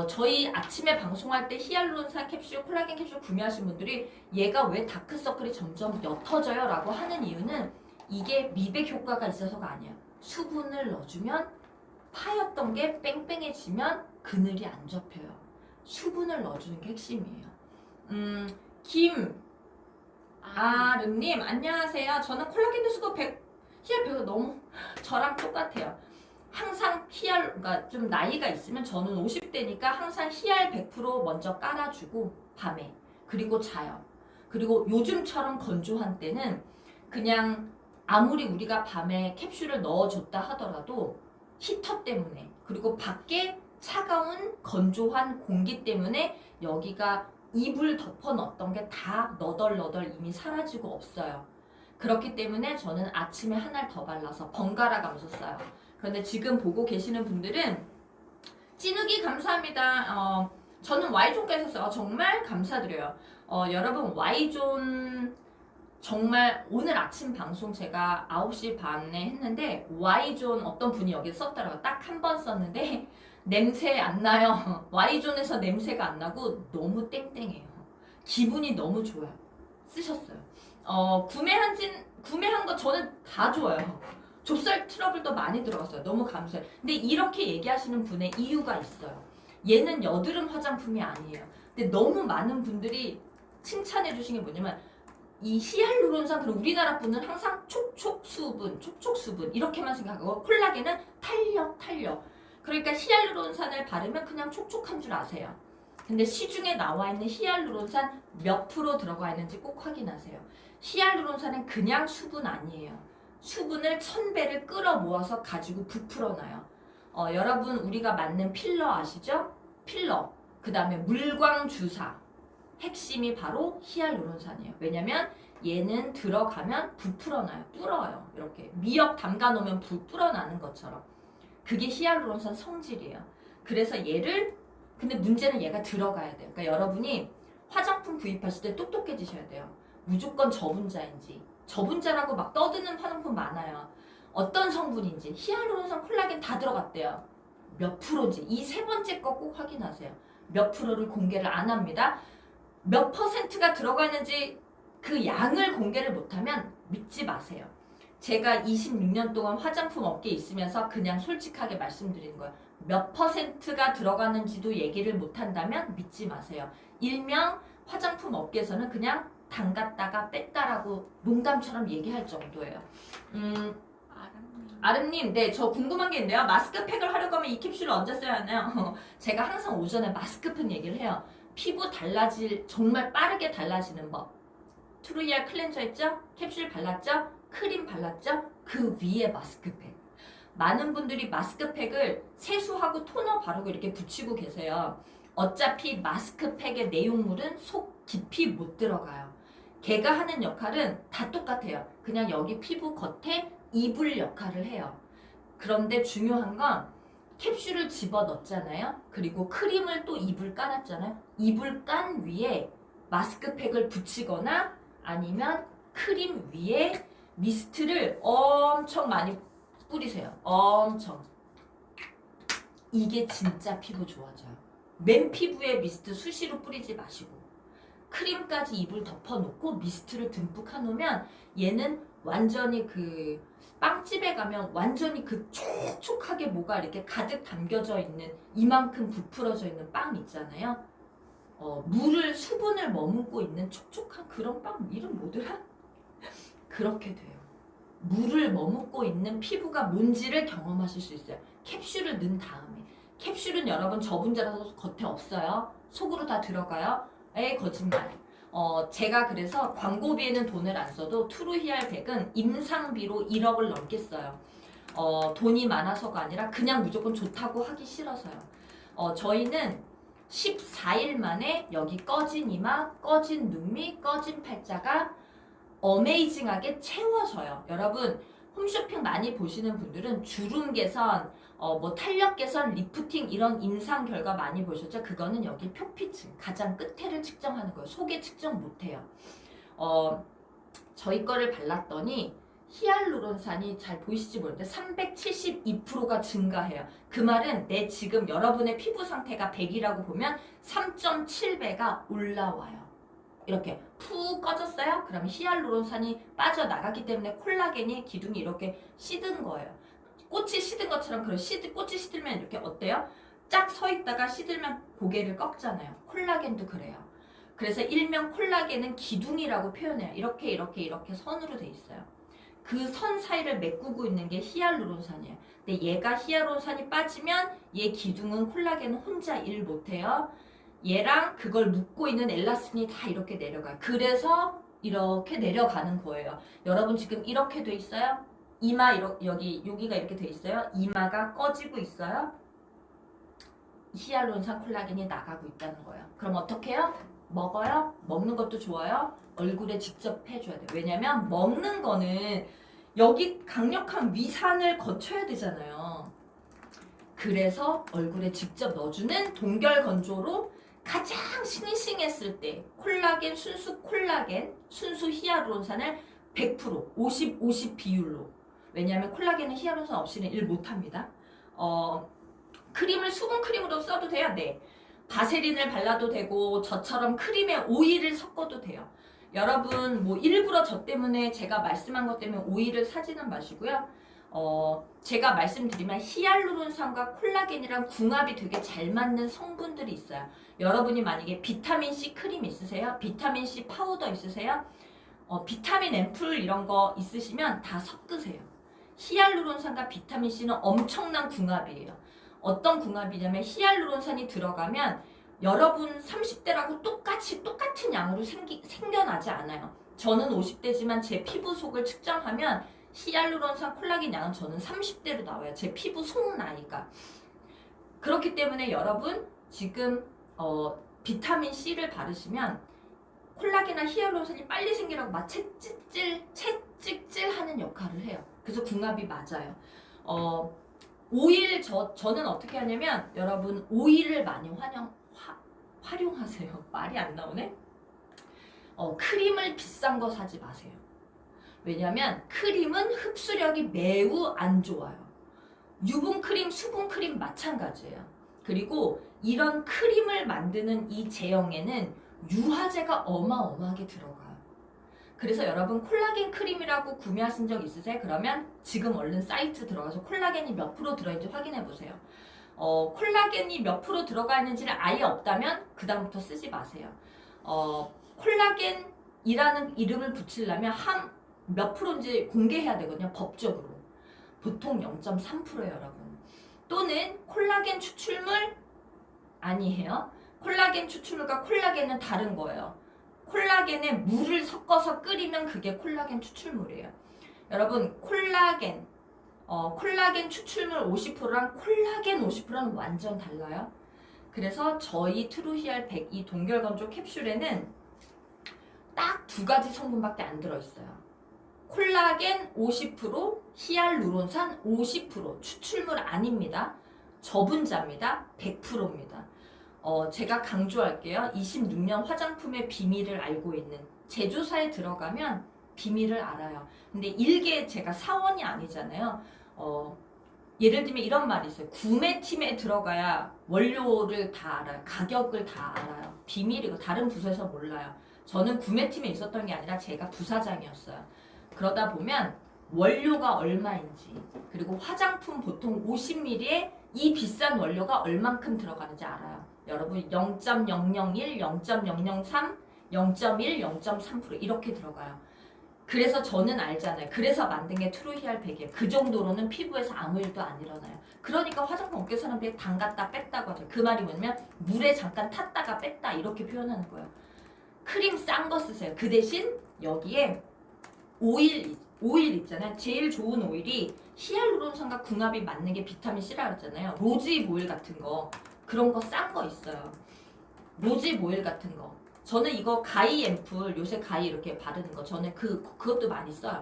저희 아침에 방송할 때 히알루론산 캡슐, 콜라겐 캡슐 구매하신 분들이 얘가 왜 다크서클이 점점 옅어져요? 라고 하는 이유는 이게 미백 효과가 있어서가 아니에요. 수분을 넣어주면 파였던 게 뺑뺑해지면 그늘이 안 접혀요. 수분을 넣어주는 게 핵심이에요. 김아름님 안녕하세요. 저는 콜라겐 수거 100 히알 100 너무 저랑 똑같아요. 항상 그러니까 좀 나이가 있으면 저는 50대니까 항상 히알 100% 먼저 깔아주고 밤에 그리고 자요. 그리고 요즘처럼 건조한 때는 그냥 아무리 우리가 밤에 캡슐을 넣어줬다 하더라도 히터 때문에 그리고 밖에 차가운 건조한 공기 때문에 여기가 이불 덮어 넣었던 게 다 너덜너덜 이미 사라지고 없어요. 그렇기 때문에 저는 아침에 한 알 더 발라서 번갈아 가면서 써요. 그런데 지금 보고 계시는 분들은 찐우기 감사합니다. 저는 Y존까지 썼어요. 정말 감사드려요. 여러분 Y존 정말 오늘 아침 방송 제가 9시 반에 했는데 Y존 어떤 분이 여기 썼더라고요. 딱 한 번 썼는데 냄새 안 나요. Y존에서 냄새가 안 나고 너무 땡땡해요. 기분이 너무 좋아요. 쓰셨어요. 구매한 거 저는 다 좋아요. 좁쌀 트러블도 많이 들어갔어요. 너무 감사해요. 근데 이렇게 얘기하시는 분의 이유가 있어요. 얘는 여드름 화장품이 아니에요. 근데 너무 많은 분들이 칭찬해 주신 게 뭐냐면 이 히알루론산 그리고 우리나라 분은 항상 촉촉 수분 이렇게만 생각하고 콜라겐은 탄력 그러니까 히알루론산을 바르면 그냥 촉촉한 줄 아세요. 근데 시중에 나와 있는 히알루론산 몇 프로 들어가 있는지 꼭 확인하세요. 히알루론산은 그냥 수분 아니에요. 수분을 1000배를 끌어 모아서 가지고 부풀어놔요. 여러분 우리가 맞는 필러 아시죠? 필러 그 다음에 물광 주사 핵심이 바로 히알루론산이에요. 왜냐면 얘는 들어가면 부풀어나요. 불어요. 이렇게 미역 담가 놓으면 불어나는 것처럼. 그게 히알루론산 성질이에요. 그래서 얘를 근데 문제는 얘가 들어가야 돼요. 그러니까 여러분이 화장품 구입하실 때 똑똑해지셔야 돼요. 무조건 저분자인지 저분자라고 막 떠드는 화장품 많아요. 어떤 성분인지 히알루론산 콜라겐 다 들어갔대요. 몇 프로인지 이 세 번째 거 꼭 확인하세요. 몇 프로를 공개를 안 합니다. 몇 퍼센트가 들어가 있는지 그 양을 공개를 못하면 믿지 마세요. 제가 26년 동안 화장품 업계에 있으면서 그냥 솔직하게 말씀드리는 거예요. 몇 퍼센트가 들어가는지도 얘기를 못한다면 믿지 마세요. 일명 화장품 업계에서는 그냥 담갔다가 뺐다라고 농담처럼 얘기할 정도예요. 아름님, 네, 저 궁금한 게 있는데요. 마스크팩을 하려고 하면 이 캡슐을 언제 써야 하나요? 제가 항상 오전에 마스크팩 얘기를 해요. 피부 정말 빠르게 달라지는 법. 트루이알 클렌저 있죠? 캡슐 발랐죠? 크림 발랐죠? 그 위에 마스크팩. 많은 분들이 마스크팩을 세수하고 토너 바르고 이렇게 붙이고 계세요. 어차피 마스크팩의 내용물은 속 깊이 못 들어가요. 걔가 하는 역할은 다 똑같아요. 그냥 여기 피부 겉에 이불 역할을 해요. 그런데 중요한 건 캡슐을 집어넣잖아요. 그리고 크림을 또 이불 깔았잖아요. 이불 깐 위에 마스크팩을 붙이거나 아니면 크림 위에 미스트를 엄청 많이 뿌리세요. 엄청. 이게 진짜 피부 좋아져요. 맨 피부에 미스트 수시로 뿌리지 마시고 크림까지 이불 덮어놓고 미스트를 듬뿍 해놓으면 얘는 완전히 그 빵집에 가면 완전히 그 촉촉하게 뭐가 이렇게 가득 담겨져 있는 이만큼 부풀어져 있는 빵 있잖아요. 수분을 머금고 있는 촉촉한 그런 빵 이름 뭐더라? 그렇게 돼요. 물을 머금고 있는 피부가 뭔지를 경험하실 수 있어요. 캡슐을 넣은 다음에. 캡슐은 여러분 저분자라서 겉에 없어요. 속으로 다 들어가요. 에이 거짓말. 제가 그래서 광고비에는 돈을 안 써도 트루히알 100은 임상비로 1억을 넘게 써요. 돈이 많아서가 아니라 그냥 무조건 좋다고 하기 싫어서요. 저희는 14일 만에 여기 꺼진 이마, 꺼진 눈밑, 꺼진 팔자가 어메이징하게 채워져요. 여러분 홈쇼핑 많이 보시는 분들은 주름 개선, 뭐 탄력 개선, 리프팅 이런 임상 결과 많이 보셨죠? 그거는 여기 표피층 가장 끝에를 측정하는 거예요. 속에 측정 못해요. 저희 거를 발랐더니 히알루론산이 잘 보이실지 모르는데 372%가 증가해요. 그 말은 내 지금 여러분의 피부 상태가 100이라고 보면 3.7배가 올라와요. 이렇게 푹 꺼졌어요? 그러면 히알루론산이 빠져나갔기 때문에 콜라겐이 기둥이 이렇게 시든 거예요. 꽃이 시든 것처럼 꽃이 시들면 이렇게 어때요? 쫙 서 있다가 시들면 고개를 꺾잖아요. 콜라겐도 그래요. 그래서 일명 콜라겐은 기둥이라고 표현해요. 이렇게 선으로 돼 있어요. 그 선 사이를 메꾸고 있는 게 히알루론산이에요. 근데 얘가 히알루론산이 빠지면 얘 기둥은 콜라겐은 혼자 일 못해요. 얘랑 그걸 묶고 있는 엘라스틴이 다 이렇게 내려가요. 그래서 이렇게 내려가는 거예요. 여러분 지금 이렇게 돼 있어요? 이마 여기가 이렇게 돼 있어요. 이마가 꺼지고 있어요. 히알루론산 콜라겐이 나가고 있다는 거예요. 그럼 어떻게 해요? 먹어요? 먹는 것도 좋아요. 얼굴에 직접 해줘야 돼요. 왜냐면 먹는 거는 여기 강력한 위산을 거쳐야 되잖아요. 그래서 얼굴에 직접 넣어주는 동결 건조로 가장 싱싱했을 때 순수 콜라겐, 순수 히알루론산을 100% 50 비율로. 왜냐하면 콜라겐은 히알루론산 없이는 일 못합니다. 크림을 수분 크림으로 써도 돼요? 네. 바세린을 발라도 되고 저처럼 크림에 오일을 섞어도 돼요. 여러분 뭐 일부러 저 때문에 제가 말씀한 것 때문에 오일을 사지는 마시고요. 제가 말씀드리면 히알루론산과 콜라겐이랑 궁합이 되게 잘 맞는 성분들이 있어요. 여러분이 만약에 비타민C 크림 있으세요? 비타민C 파우더 있으세요? 비타민 앰플 이런 거 있으시면 다 섞으세요. 히알루론산과 비타민C는 엄청난 궁합이에요. 어떤 궁합이냐면 히알루론산이 들어가면 여러분 30대라고 똑같은 양으로 생겨나지 않아요. 저는 50대지만 제 피부 속을 측정하면 히알루론산 콜라겐 양은 저는 30대로 나와요. 제 피부 속 나이가. 그렇기 때문에 여러분 지금 비타민C를 바르시면 콜라겐이나 히알루론산이 빨리 생기라고 막 채찍질 하는 역할을 해요. 그래서 궁합이 맞아요. 오일 저는 어떻게 하냐면 여러분 오일을 많이 활용하세요. 말이 안 나오네. 크림을 비싼 거 사지 마세요. 왜냐면 크림은 흡수력이 매우 안 좋아요. 유분크림, 수분크림 마찬가지예요. 그리고 이런 크림을 만드는 이 제형에는 유화제가 어마어마하게 들어가요. 그래서 여러분 콜라겐 크림이라고 구매하신 적 있으세요? 그러면 지금 얼른 사이트 들어가서 콜라겐이 몇 프로 들어있는지 확인해 보세요. 콜라겐이 몇 프로 들어가 있는지를 아예 없다면 그 다음부터 쓰지 마세요. 콜라겐이라는 이름을 붙이려면 몇 프로인지 공개해야 되거든요. 법적으로. 보통 0.3%예요, 여러분. 또는 콜라겐 추출물 아니에요. 콜라겐 추출물과 콜라겐은 다른 거예요. 콜라겐에 물을 섞어서 끓이면 그게 콜라겐 추출물이에요. 여러분 콜라겐 추출물 50%랑 콜라겐 50%랑 완전 달라요. 그래서 저희 트루히알 100 이 동결건조 캡슐에는 딱 두 가지 성분밖에 안 들어있어요. 콜라겐 50%, 히알루론산 50% 추출물 아닙니다. 저분자입니다. 100%입니다. 제가 강조할게요. 26년 화장품의 비밀을 알고 있는 제조사에 들어가면 비밀을 알아요. 근데 일개 제가 사원이 아니잖아요. 예를 들면 이런 말이 있어요. 구매팀에 들어가야 원료를 다 알아요. 가격을 다 알아요. 비밀이고 다른 부서에서 몰라요. 저는 구매팀에 있었던 게 아니라 제가 부사장이었어요. 그러다 보면 원료가 얼마인지 그리고 화장품 보통 50ml에 이 비싼 원료가 얼만큼 들어가는지 알아요. 여러분 0.001, 0.003, 0.1, 0.3% 이렇게 들어가요. 그래서 저는 알잖아요. 그래서 만든 게 트루히알 100이에요. 그 정도로는 피부에서 아무 일도 안 일어나요. 그러니까 화장품 업계 사람들이 담갔다 뺐다고 하죠. 그 말이 뭐냐면 물에 잠깐 탔다가 뺐다 이렇게 표현하는 거예요. 크림 싼 거 쓰세요. 그 대신 여기에 오일 있잖아요. 제일 좋은 오일이 히알루론산과 궁합이 맞는 게 비타민C라고 했잖아요. 로즈잎 오일 같은 거 그런 거 싼 거 있어요. 로즈잎 오일 같은 거. 저는 이거 가이 앰플 요새 가이 이렇게 바르는 거 저는 그것도 많이 써요.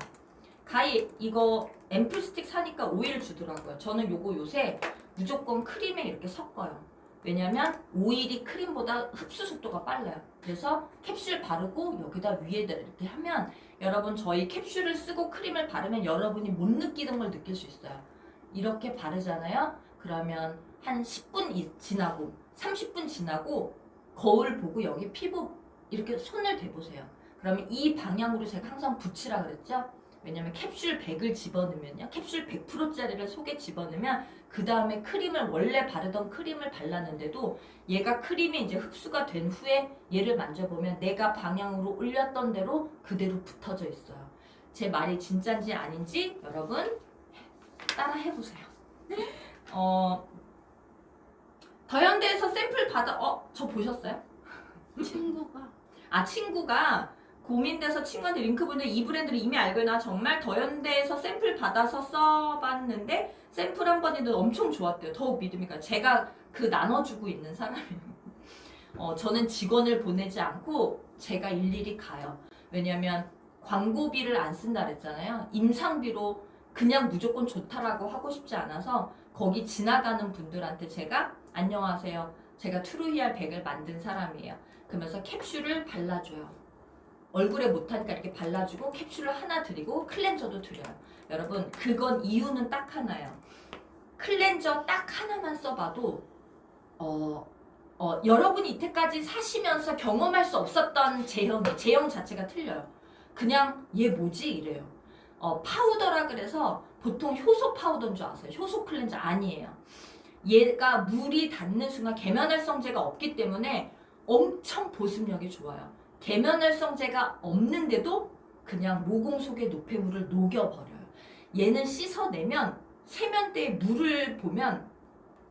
가이 이거 앰플 스틱 사니까 오일 주더라고요. 저는 요거 요새 무조건 크림에 이렇게 섞어요. 왜냐면 오일이 크림보다 흡수 속도가 빨라요. 그래서 캡슐 바르고 여기다 위에다 이렇게 하면 여러분 저희 캡슐을 쓰고 크림을 바르면 여러분이 못 느끼는 걸 느낄 수 있어요. 이렇게 바르잖아요. 그러면 한 10분 지나고 30분 지나고 거울 보고 여기 피부 이렇게 손을 대보세요. 그러면 이 방향으로 제가 항상 붙이라 그랬죠. 왜냐면 캡슐 100을 집어넣으면요. 캡슐 100%짜리를 속에 집어넣으면 그 다음에 크림을 원래 바르던 크림을 발랐는데도 얘가 크림이 이제 흡수가 된 후에 얘를 만져보면 내가 방향으로 올렸던 대로 그대로 붙어져 있어요. 제 말이 진짠지 아닌지 여러분 따라 해보세요. 더현대에서 샘플 저 보셨어요? 친구가 고민돼서 친구한테 링크 보내는데 이 브랜드를 이미 알고 있나 정말 더현대에서 샘플 받아서 써봤는데 샘플 한 번인데 엄청 좋았대요. 더욱 믿음이 가요. 제가 나눠주고 있는 사람이에요. 저는 직원을 보내지 않고 제가 일일이 가요. 왜냐면 광고비를 안 쓴다 그랬잖아요. 임상비로 그냥 무조건 좋다라고 하고 싶지 않아서 거기 지나가는 분들한테 제가 안녕하세요. 제가 트루히알 100을 만든 사람이에요. 그러면서 캡슐을 발라줘요. 얼굴에 못하니까 이렇게 발라주고 캡슐을 하나 드리고 클렌저도 드려요. 여러분 그건 이유는 딱 하나예요. 클렌저 딱 하나만 써봐도 여러분이 이때까지 사시면서 경험할 수 없었던 제형 자체가 틀려요. 그냥 얘 뭐지 이래요. 파우더라 그래서 보통 효소 파우더인 줄 아세요. 효소 클렌저 아니에요. 얘가 물이 닿는 순간 계면활성제가 없기 때문에 엄청 보습력이 좋아요. 계면활성제가 없는데도 그냥 모공 속의 노폐물을 녹여버려요. 얘는 씻어내면 세면대에 물을 보면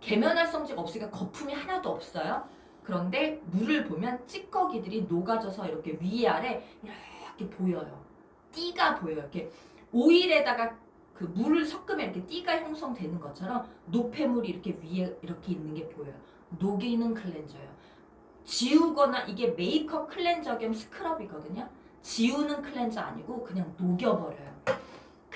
계면활성제가 없으니까 거품이 하나도 없어요. 그런데 물을 보면 찌꺼기들이 녹아져서 이렇게 위아래 이렇게 보여요. 띠가 보여요. 이렇게 오일에다가 그 물을 섞으면 이렇게 띠가 형성되는 것처럼 노폐물이 이렇게 위에 이렇게 있는 게 보여요. 녹이는 클렌저예요. 지우거나 이게 메이크업 클렌저 겸 스크럽이거든요. 지우는 클렌저 아니고 그냥 녹여버려요.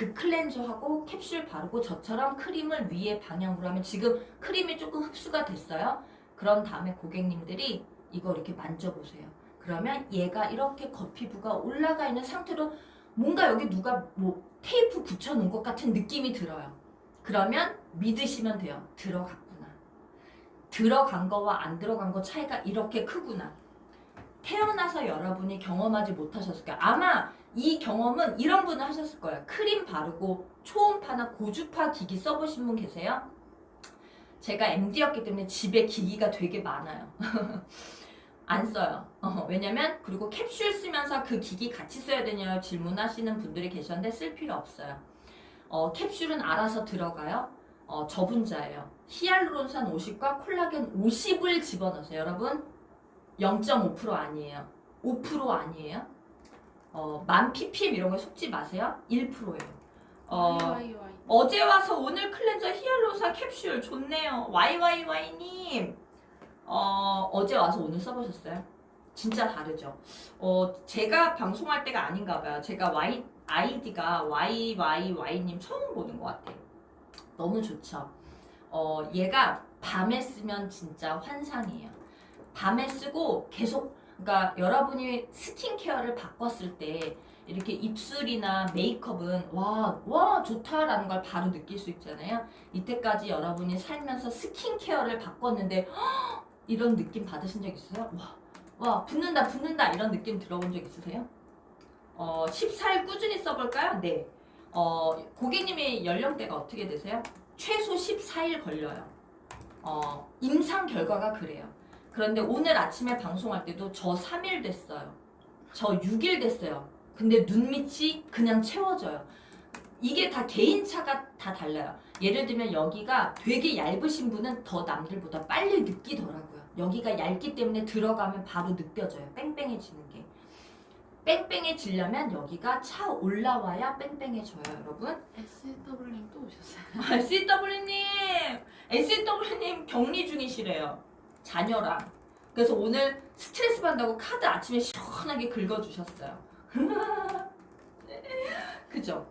그 클렌저하고 캡슐 바르고 저처럼 크림을 위에 방향으로 하면 지금 크림이 조금 흡수가 됐어요. 그런 다음에 고객님들이 이거 이렇게 만져보세요. 그러면 얘가 이렇게 겉피부가 올라가 있는 상태로 뭔가 여기 누가 뭐 테이프 붙여놓은 것 같은 느낌이 들어요. 그러면 믿으시면 돼요. 들어갔구나. 들어간 거와 안 들어간 거 차이가 이렇게 크구나. 태어나서 여러분이 경험하지 못하셨을 거예요. 아마 이 경험은 이런 분은 하셨을 거예요. 크림 바르고 초음파나 고주파 기기 써보신 분 계세요? 제가 MD였기 때문에 집에 기기가 되게 많아요. 안 써요. 왜냐면 그리고 캡슐 쓰면서 그 기기 같이 써야 되냐고 질문하시는 분들이 계셨는데 쓸 필요 없어요. 캡슐은 알아서 들어가요. 저분자예요. 히알루론산 50과 콜라겐 50을 집어넣으세요. 여러분 0.5% 아니에요. 5% 아니에요. 만 ppm 이런 거 속지 마세요. 1%예요. 어제 와서 오늘 클렌저 히알루론산 캡슐 좋네요. YYY님 어제 와서 오늘 써보셨어요? 진짜 다르죠. 제가 방송할 때가 아닌가 봐요. 제가 아이디가 YYY님 처음 보는 것 같아요. 너무 좋죠. 얘가 밤에 쓰면 진짜 환상이에요. 밤에 쓰고 계속, 그러니까 여러분이 스킨케어를 바꿨을 때 이렇게 입술이나 메이크업은 와 좋다라는 걸 바로 느낄 수 있잖아요. 이때까지 여러분이 살면서 스킨케어를 바꿨는데 이런 느낌 받으신 적 있어요? 와 붓는다 이런 느낌 들어본 적 있으세요? 14일 꾸준히 써볼까요? 네. 고객님의 연령대가 어떻게 되세요? 최소 14일 걸려요. 임상 결과가 그래요. 그런데 오늘 아침에 방송할 때도 저 3일 됐어요. 저 6일 됐어요. 근데 눈밑이 그냥 채워져요. 이게 다 개인차가 다 달라요. 예를 들면 여기가 되게 얇으신 분은 더 남들보다 빨리 느끼더라고요. 여기가 얇기 때문에 들어가면 바로 느껴져요. 뺑뺑해지는 게. 뺑뺑해지려면 여기가 차 올라와야 뺑뺑해져요, 여러분. SW님 또 오셨어요. SW님 격리 중이시래요. 자녀랑. 그래서 오늘 스트레스 받는다고 카드 아침에 시원하게 긁어주셨어요. 그죠?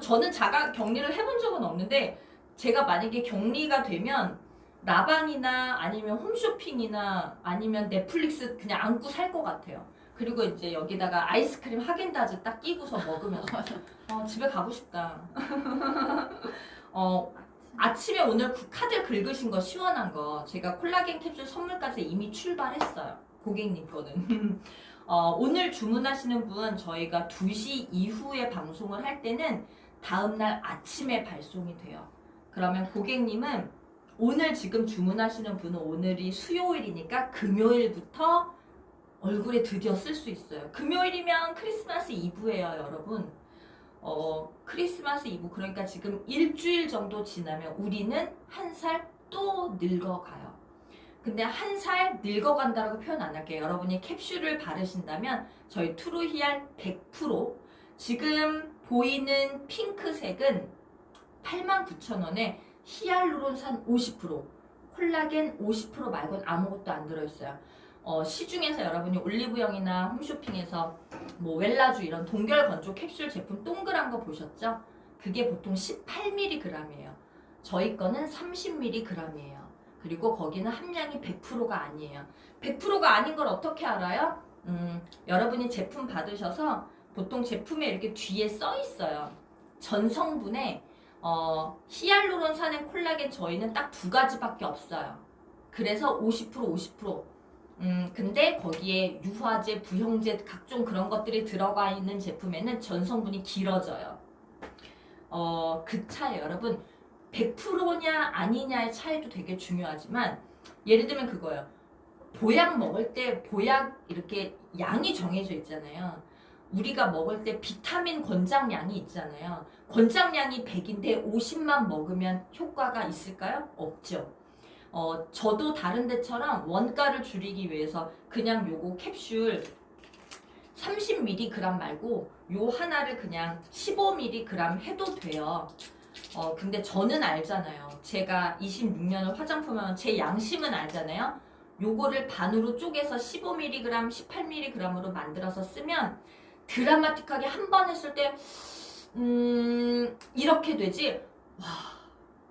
저는 자가 격리를 해본 적은 없는데 제가 만약에 격리가 되면 라방이나 아니면 홈쇼핑이나 아니면 넷플릭스 그냥 안고 살 것 같아요. 그리고 이제 여기다가 아이스크림 하겐다즈 딱 끼고서 먹으면서 집에 가고 싶다. 아침에 오늘 카드 긁으신 거 시원한 거 제가 콜라겐 캡슐 선물까지 이미 출발했어요. 고객님 거는. 오늘 주문하시는 분 저희가 2시 이후에 방송을 할 때는 다음날 아침에 발송이 돼요. 그러면 고객님은 오늘 지금 주문하시는 분은 오늘이 수요일이니까 금요일부터 얼굴에 드디어 쓸 수 있어요. 금요일이면 크리스마스 이브예요, 여러분. 크리스마스 이브, 그러니까 지금 일주일 정도 지나면 우리는 한 살 또 늙어가요. 근데 한 살 늙어간다라고 표현 안 할게요. 여러분이 캡슐을 바르신다면 저희 트루히알 100% 지금 보이는 핑크색은 89,000원에 히알루론산 50%, 콜라겐 50% 말고는 아무것도 안 들어있어요. 시중에서 여러분이 올리브영이나 홈쇼핑에서 뭐 웰라주 이런 동결 건조 캡슐 제품 동그란 거 보셨죠? 그게 보통 18mg이에요. 저희 거는 30mg이에요. 그리고 거기는 함량이 100%가 아니에요. 100%가 아닌 걸 어떻게 알아요? 여러분이 제품 받으셔서 보통 제품에 이렇게 뒤에 써 있어요. 전성분에 히알루론산의 콜라겐 저희는 딱 2가지밖에 없어요. 그래서 50% 50%. 근데 거기에 유화제, 부형제 각종 그런 것들이 들어가 있는 제품에는 전성분이 길어져요. 그 차이 여러분 100%냐 아니냐의 차이도 되게 중요하지만 예를 들면 그거예요. 보약 먹을 때 보약 이렇게 양이 정해져 있잖아요. 우리가 먹을 때 비타민 권장량이 있잖아요. 권장량이 100인데 50만 먹으면 효과가 있을까요? 없죠. 저도 다른 데처럼 원가를 줄이기 위해서 그냥 요거 캡슐 30mg 말고 요 하나를 그냥 15mg 해도 돼요. 근데 저는 알잖아요. 제가 26년을 화장품 하면 제 양심은 알잖아요. 요거를 반으로 쪼개서 15mg, 18mg으로 만들어서 쓰면 드라마틱하게 한 번 했을 때 이렇게 되지 와,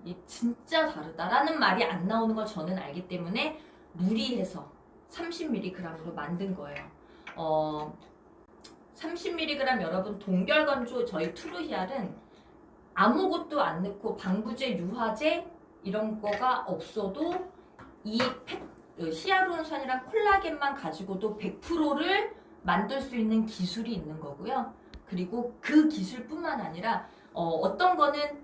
이 진짜 다르다라는 말이 안 나오는 걸 저는 알기 때문에 무리해서 30mg으로 만든 거예요. 30mg 여러분 동결건조 저희 트루히알은 아무것도 안 넣고 방부제, 유화제 이런 거가 없어도 이 히알루론산이랑 콜라겐만 가지고도 100%를 만들 수 있는 기술이 있는 거고요. 그리고 그 기술뿐만 아니라 어떤 거는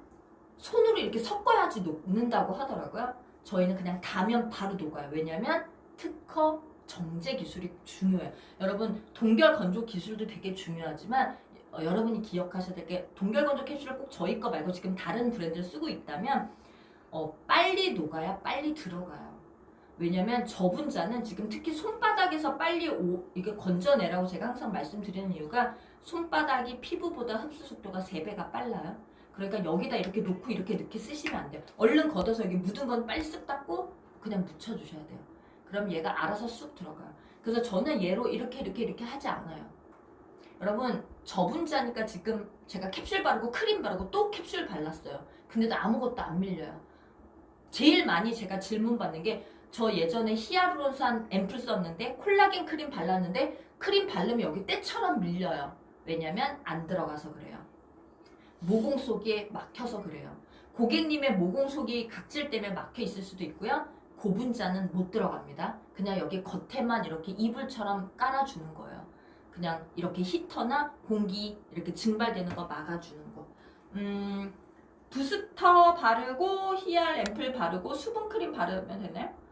손으로 이렇게 섞어야지 녹는다고 하더라고요. 저희는 그냥 다면 바로 녹아요. 왜냐면 특허 정제 기술이 중요해요. 여러분 동결 건조 기술도 되게 중요하지만 여러분이 기억하셔야 될 게 동결 건조 캡슐을 꼭 저희 거 말고 지금 다른 브랜드를 쓰고 있다면 빨리 녹아야 빨리 들어가요. 왜냐면 저분자는 지금 특히 손바닥에서 빨리 이게 건져내라고 제가 항상 말씀드리는 이유가 손바닥이 피부보다 흡수 속도가 3배가 빨라요. 그러니까 여기다 이렇게 놓고 이렇게 쓰시면 안 돼요. 얼른 걷어서 여기 묻은 건 빨리 쓱 닦고 그냥 묻혀주셔야 돼요. 그럼 얘가 알아서 쑥 들어가요. 그래서 저는 얘로 이렇게 하지 않아요. 여러분 저분자니까 지금 제가 캡슐 바르고 크림 바르고 또 캡슐 발랐어요. 근데도 아무것도 안 밀려요. 제일 많이 제가 질문 받는 게 저 예전에 히알루론산 앰플 썼는데 콜라겐 크림 발랐는데 크림 바르면 여기 때처럼 밀려요. 왜냐면 안 들어가서 그래요. 모공 속에 막혀서 그래요. 고객님의 모공 속이 각질 때문에 막혀 있을 수도 있고요. 고분자는 못 들어갑니다. 그냥 여기 겉에만 이렇게 이불처럼 깔아주는 거예요. 그냥 이렇게 히터나 공기 이렇게 증발되는 거 막아주는 거. 부스터 바르고 히알 앰플 바르고 수분크림 바르면 되나요?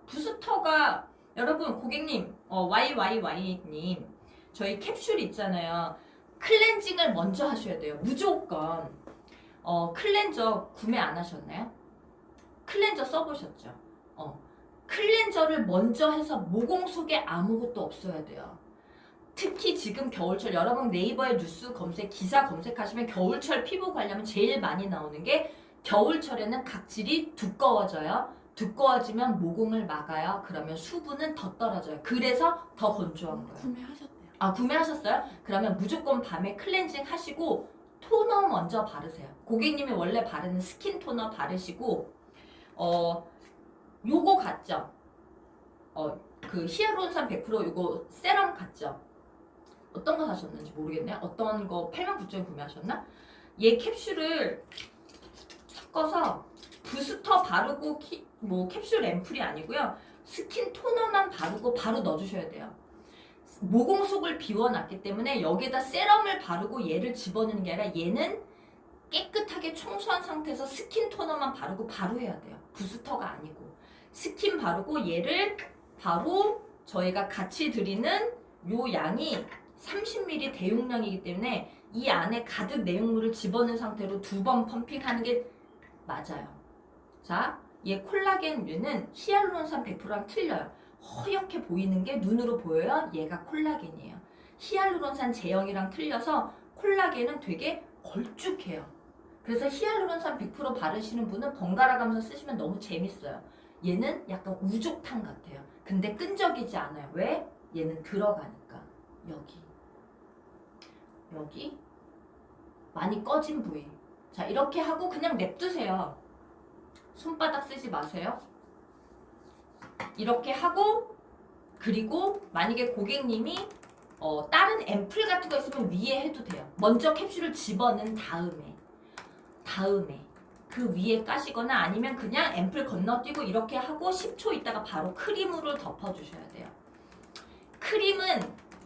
부스터가 여러분 고객님 YYY님 저희 캡슐 있잖아요. 클렌징을 먼저 하셔야 돼요. 무조건. 클렌저 구매 안 하셨나요? 클렌저 써보셨죠? 클렌저를 먼저 해서 모공 속에 아무것도 없어야 돼요. 특히 지금 겨울철 여러분 네이버에 뉴스 검색 기사 검색하시면 겨울철 피부 관리하면 제일 많이 나오는 게 겨울철에는 각질이 두꺼워져요. 두꺼워지면 모공을 막아요. 그러면 수분은 더 떨어져요. 그래서 더 건조한 거예요. 구매하셨대요. 아 구매하셨어요? 그러면 무조건 밤에 클렌징 하시고 토너 먼저 바르세요. 고객님이 원래 바르는 스킨 토너 바르시고 요거 같죠? 그 히알루론산 100% 요거 세럼 같죠? 어떤 거 사셨는지 모르겠네요. 어떤 거 89,000원 구매하셨나? 얘 캡슐을 섞어서 부스터 바르고 캡슐 앰플이 아니고요. 스킨 토너만 바르고 바로 넣어주셔야 돼요. 모공 속을 비워놨기 때문에 여기에다 세럼을 바르고 얘를 집어넣는 게 아니라 얘는 깨끗하게 청소한 상태에서 스킨 토너만 바르고 바로 해야 돼요. 부스터가 아니고 스킨 바르고 얘를 바로 저희가 같이 드리는 요 양이 30ml 대용량이기 때문에 이 안에 가득 내용물을 집어넣은 상태로 2번 펌핑하는 게 맞아요. 자, 얘 콜라겐류는 히알루론산 100%랑 틀려요. 허옇게 보이는 게 눈으로 보여요. 얘가 콜라겐이에요. 히알루론산 제형이랑 틀려서 콜라겐은 되게 걸쭉해요. 그래서 히알루론산 100% 바르시는 분은 번갈아 가면서 쓰시면 너무 재밌어요. 얘는 약간 우족탕 같아요. 근데 끈적이지 않아요. 왜? 얘는 들어가니까. 여기 많이 꺼진 부위. 자, 이렇게 하고 그냥 냅두세요. 손바닥 쓰지 마세요. 이렇게 하고 그리고 만약에 고객님이 다른 앰플 같은 거 있으면 위에 해도 돼요. 먼저 캡슐을 집어넣은 다음에 그 위에 까시거나 아니면 그냥 앰플 건너뛰고 이렇게 하고 10초 있다가 바로 크림으로 덮어주셔야 돼요. 크림은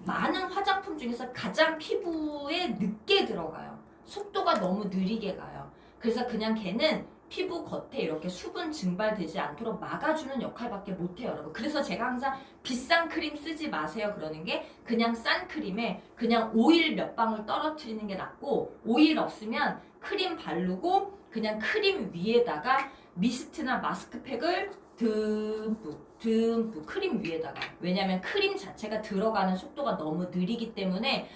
많은 화장품 중에서 가장 피부에 늦게 들어가요. 속도가 너무 느리게 가요. 그래서 그냥 걔는 피부 겉에 이렇게 수분 증발되지 않도록 막아주는 역할밖에 못해요, 여러분. 그래서 제가 항상 비싼 크림 쓰지 마세요 그러는 게 그냥 싼 크림에 그냥 오일 몇 방울 떨어뜨리는 게 낫고 오일 없으면 크림 바르고 그냥 크림 위에다가 미스트나 마스크팩을 듬뿍 크림 위에다가 왜냐면 크림 자체가 들어가는 속도가 너무 느리기 때문에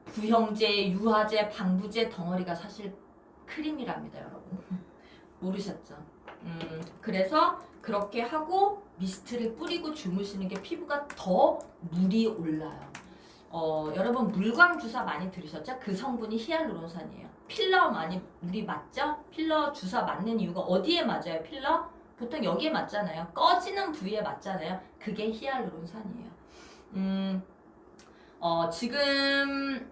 부형제, 유화제, 방부제 덩어리가 사실 크림이랍니다, 여러분. 모르셨죠? 그래서 그렇게 하고 미스트를 뿌리고 주무시는 게 피부가 더 물이 올라요. 여러분 물광 주사 많이 들으셨죠? 그 성분이 히알루론산이에요. 필러 많이 우리 맞죠? 필러 주사 맞는 이유가 어디에 맞아요? 필러? 보통 여기에 맞잖아요. 꺼지는 부위에 맞잖아요. 그게 히알루론산이에요. 지금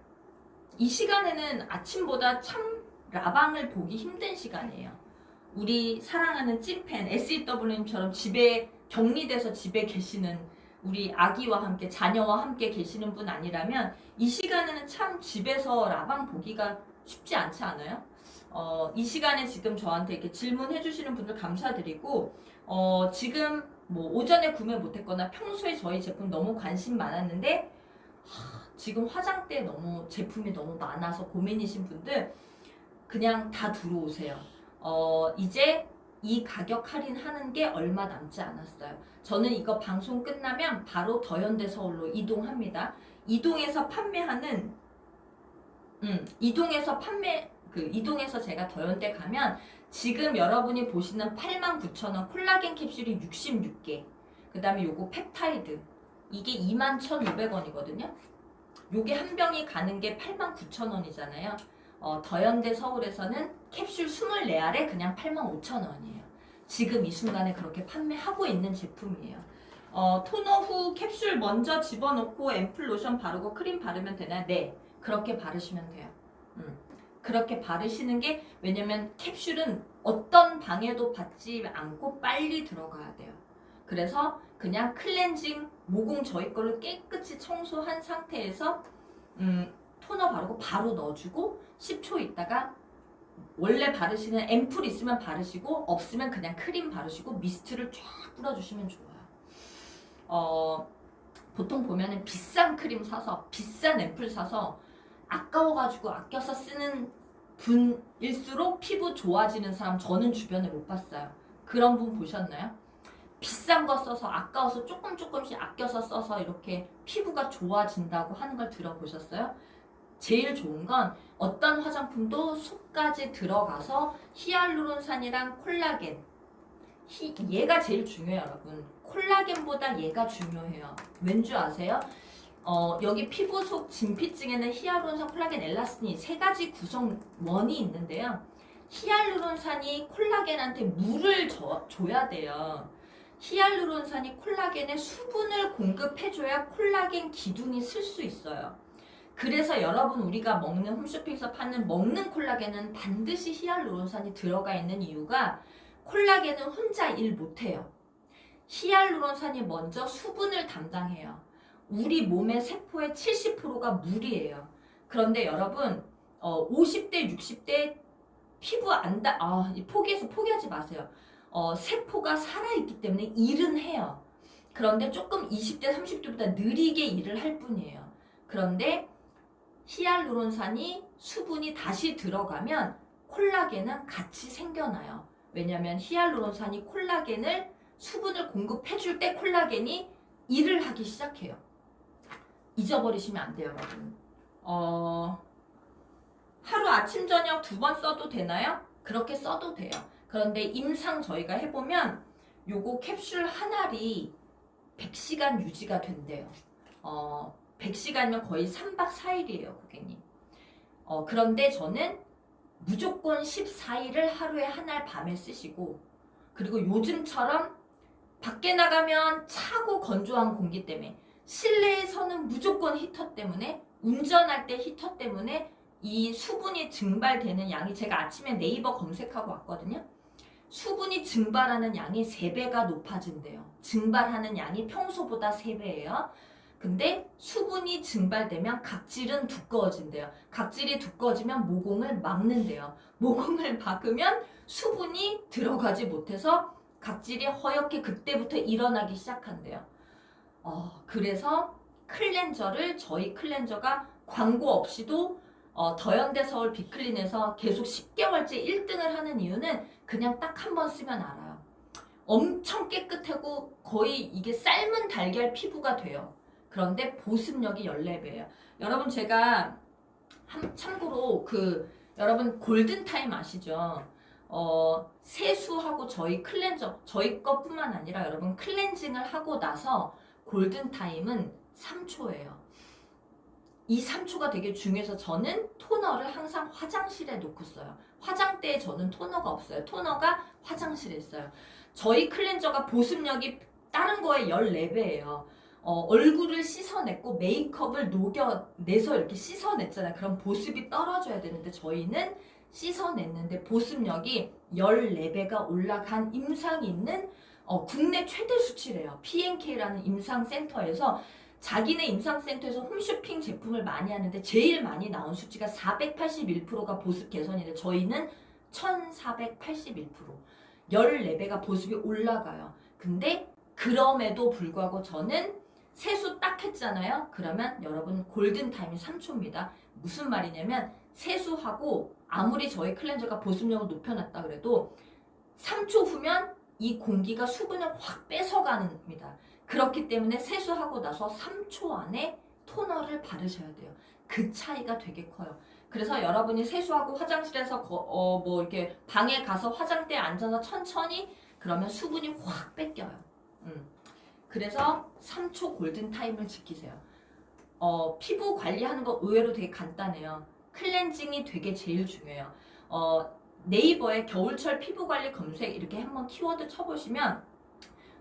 이 시간에는 아침보다 참 라방을 보기 힘든 시간이에요. 우리 사랑하는 찐팬 SEW님처럼 집에 격리돼서 집에 계시는 우리 아기와 함께 자녀와 함께 계시는 분 아니라면 이 시간에는 참 집에서 라방 보기가 쉽지 않지 않아요? 이 시간에 지금 저한테 이렇게 질문해 주시는 분들 감사드리고 지금 뭐 오전에 구매 못했거나 평소에 저희 제품 너무 관심 많았는데 지금 화장대 너무 제품이 너무 많아서 고민이신 분들 그냥 다 들어오세요. 이제 이 가격 할인하는 게 얼마 남지 않았어요. 저는 이거 방송 끝나면 바로 더현대 서울로 이동합니다. 이동해서 제가 더현대 가면 지금 여러분이 보시는 89,000원 콜라겐 캡슐이 66개. 그 다음에 요거 펩타이드. 이게 21,500원이거든요. 요게 한 병이 가는 게 89,000원이잖아요. 더현대 서울에서는 캡슐 24알에 그냥 85,000원이에요. 지금 이 순간에 그렇게 판매하고 있는 제품이에요. 토너 후 캡슐 먼저 집어넣고 앰플 로션 바르고 크림 바르면 되나요? 네, 그렇게 바르시면 돼요. 그렇게 바르시는 게 왜냐면 캡슐은 어떤 방해도 받지 않고 빨리 들어가야 돼요. 그래서 그냥 클렌징 모공 저희 걸로 깨끗이 청소한 상태에서 토너 바르고 바로 넣어주고 10초 있다가 원래 바르시는 앰플 있으면 바르시고 없으면 그냥 크림 바르시고 미스트를 쫙 뿌려주시면 좋아요. 보통 보면은 비싼 크림 사서 비싼 앰플 사서 아까워가지고 아껴서 쓰는 분일수록 피부 좋아지는 사람 저는 주변에 못 봤어요. 그런 분 보셨나요? 비싼 거 써서 아까워서 조금씩 아껴서 써서 이렇게 피부가 좋아진다고 하는 걸 들어보셨어요? 제일 좋은 건 어떤 화장품도 속까지 들어가서 히알루론산이랑 콜라겐 얘가 제일 중요해요 여러분. 콜라겐보다 얘가 중요해요. 왠지 아세요? 여기 피부 속 진피층에는 히알루론산, 콜라겐, 엘라스틴 세 가지 구성원이 있는데요. 히알루론산이 콜라겐한테 물을 줘야 돼요. 히알루론산이 콜라겐에 수분을 공급해줘야 콜라겐 기둥이 쓸 수 있어요. 그래서 여러분 우리가 먹는 홈쇼핑에서 파는 먹는 콜라겐은 반드시 히알루론산이 들어가 있는 이유가 콜라겐은 혼자 일 못해요. 히알루론산이 먼저 수분을 담당해요. 우리 몸의 세포의 70%가 물이에요. 그런데 여러분 50대 60대 피부 포기하지 마세요. 세포가 살아있기 때문에 일은 해요. 그런데 조금 20대 30대보다 느리게 일을 할 뿐이에요. 그런데 히알루론산이 수분이 다시 들어가면 콜라겐은 같이 생겨나요. 왜냐하면 히알루론산이 콜라겐을 수분을 공급해줄 때 콜라겐이 일을 하기 시작해요. 잊어버리시면 안 돼요, 여러분. 하루 아침 저녁 2번 써도 되나요? 그렇게 써도 돼요. 그런데 임상 저희가 해보면 요거 캡슐 한 알이 100시간 유지가 된대요. 100시간이면 거의 3박 4일이에요, 고객님. 그런데 저는 무조건 14일을 하루에 한 알 밤에 쓰시고 그리고 요즘처럼 밖에 나가면 차고 건조한 공기 때문에 실내에서는 무조건 히터 때문에 운전할 때 히터 때문에 이 수분이 증발되는 양이 제가 아침에 네이버 검색하고 왔거든요. 수분이 증발하는 양이 3배가 높아진대요. 증발하는 양이 평소보다 3배예요. 근데 수분이 증발되면 각질은 두꺼워진대요. 각질이 두꺼워지면 모공을 막는데요. 모공을 막으면 수분이 들어가지 못해서 각질이 허옇게 그때부터 일어나기 시작한대요. 그래서 클렌저를 저희 클렌저가 광고 없이도 더현대 서울 빅클린에서 계속 10개월째 1등을 하는 이유는 그냥 딱 한 번 쓰면 알아요. 엄청 깨끗하고 거의 이게 삶은 달걀 피부가 돼요. 그런데 보습력이 14배예요. 여러분 제가 참고로 여러분 골든타임 아시죠? 세수하고 저희 클렌저 저희 것뿐만 아니라 여러분 클렌징을 하고 나서 골든타임은 3초예요. 이 3초가 되게 중요해서 저는 토너를 항상 화장실에 놓고 써요. 화장대에 저는 토너가 없어요. 토너가 화장실에 있어요. 저희 클렌저가 보습력이 다른 거에 14배예요. 얼굴을 씻어냈고 메이크업을 녹여내서 이렇게 씻어냈잖아요. 그럼 보습이 떨어져야 되는데 저희는 씻어냈는데 보습력이 14배가 올라간 임상이 있는 국내 최대 수치래요. P&K라는 임상센터에서 자기네 임상센터에서 홈쇼핑 제품을 많이 하는데 제일 많이 나온 수치가 481%가 보습 개선인데 저희는 1481%. 14배가 보습이 올라가요. 근데 그럼에도 불구하고 저는 세수 딱 했잖아요. 그러면 여러분 골든타임이 3초입니다. 무슨 말이냐면 세수하고 아무리 저희 클렌저가 보습력을 높여놨다 그래도 3초 후면 이 공기가 수분을 확 뺏어가는입니다. 그렇기 때문에 세수하고 나서 3초 안에 토너를 바르셔야 돼요. 그 차이가 되게 커요. 그래서 여러분이 세수하고 화장실에서 뭐 이렇게 방에 가서 화장대에 앉아서 천천히 그러면 수분이 확 뺏겨요. 그래서 3초 골든타임을 지키세요. 피부 관리하는 거 의외로 되게 간단해요. 클렌징이 되게 제일 중요해요. 네이버에 겨울철 피부관리 검색 이렇게 한번 키워드 쳐보시면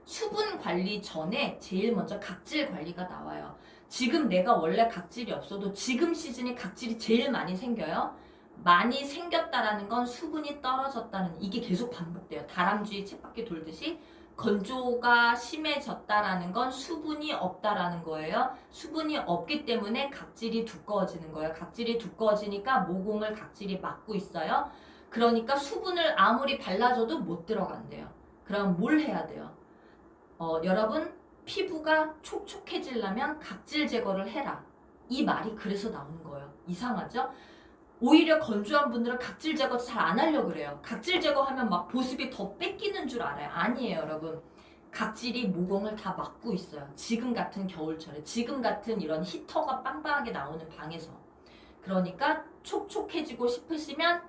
수분 관리 전에 제일 먼저 각질 관리가 나와요. 지금 내가 원래 각질이 없어도 지금 시즌에 각질이 제일 많이 생겨요. 많이 생겼다라는 건 수분이 떨어졌다는 이게 계속 반복돼요. 다람쥐 쳇바퀴 돌듯이 건조가 심해졌다라는 건 수분이 없다라는 거예요. 수분이 없기 때문에 각질이 두꺼워지는 거예요. 각질이 두꺼워지니까 모공을 각질이 막고 있어요. 그러니까 수분을 아무리 발라줘도 못 들어간대요. 그럼 뭘 해야 돼요? 여러분 피부가 촉촉해지려면 각질 제거를 해라. 이 말이 그래서 나오는 거예요. 이상하죠? 오히려 건조한 분들은 각질 제거 잘 안 하려고 그래요. 각질 제거하면 막 보습이 더 뺏기는 줄 알아요. 아니에요, 여러분. 각질이 모공을 다 막고 있어요. 지금 같은 겨울철에, 지금 같은 이런 히터가 빵빵하게 나오는 방에서. 그러니까 촉촉해지고 싶으시면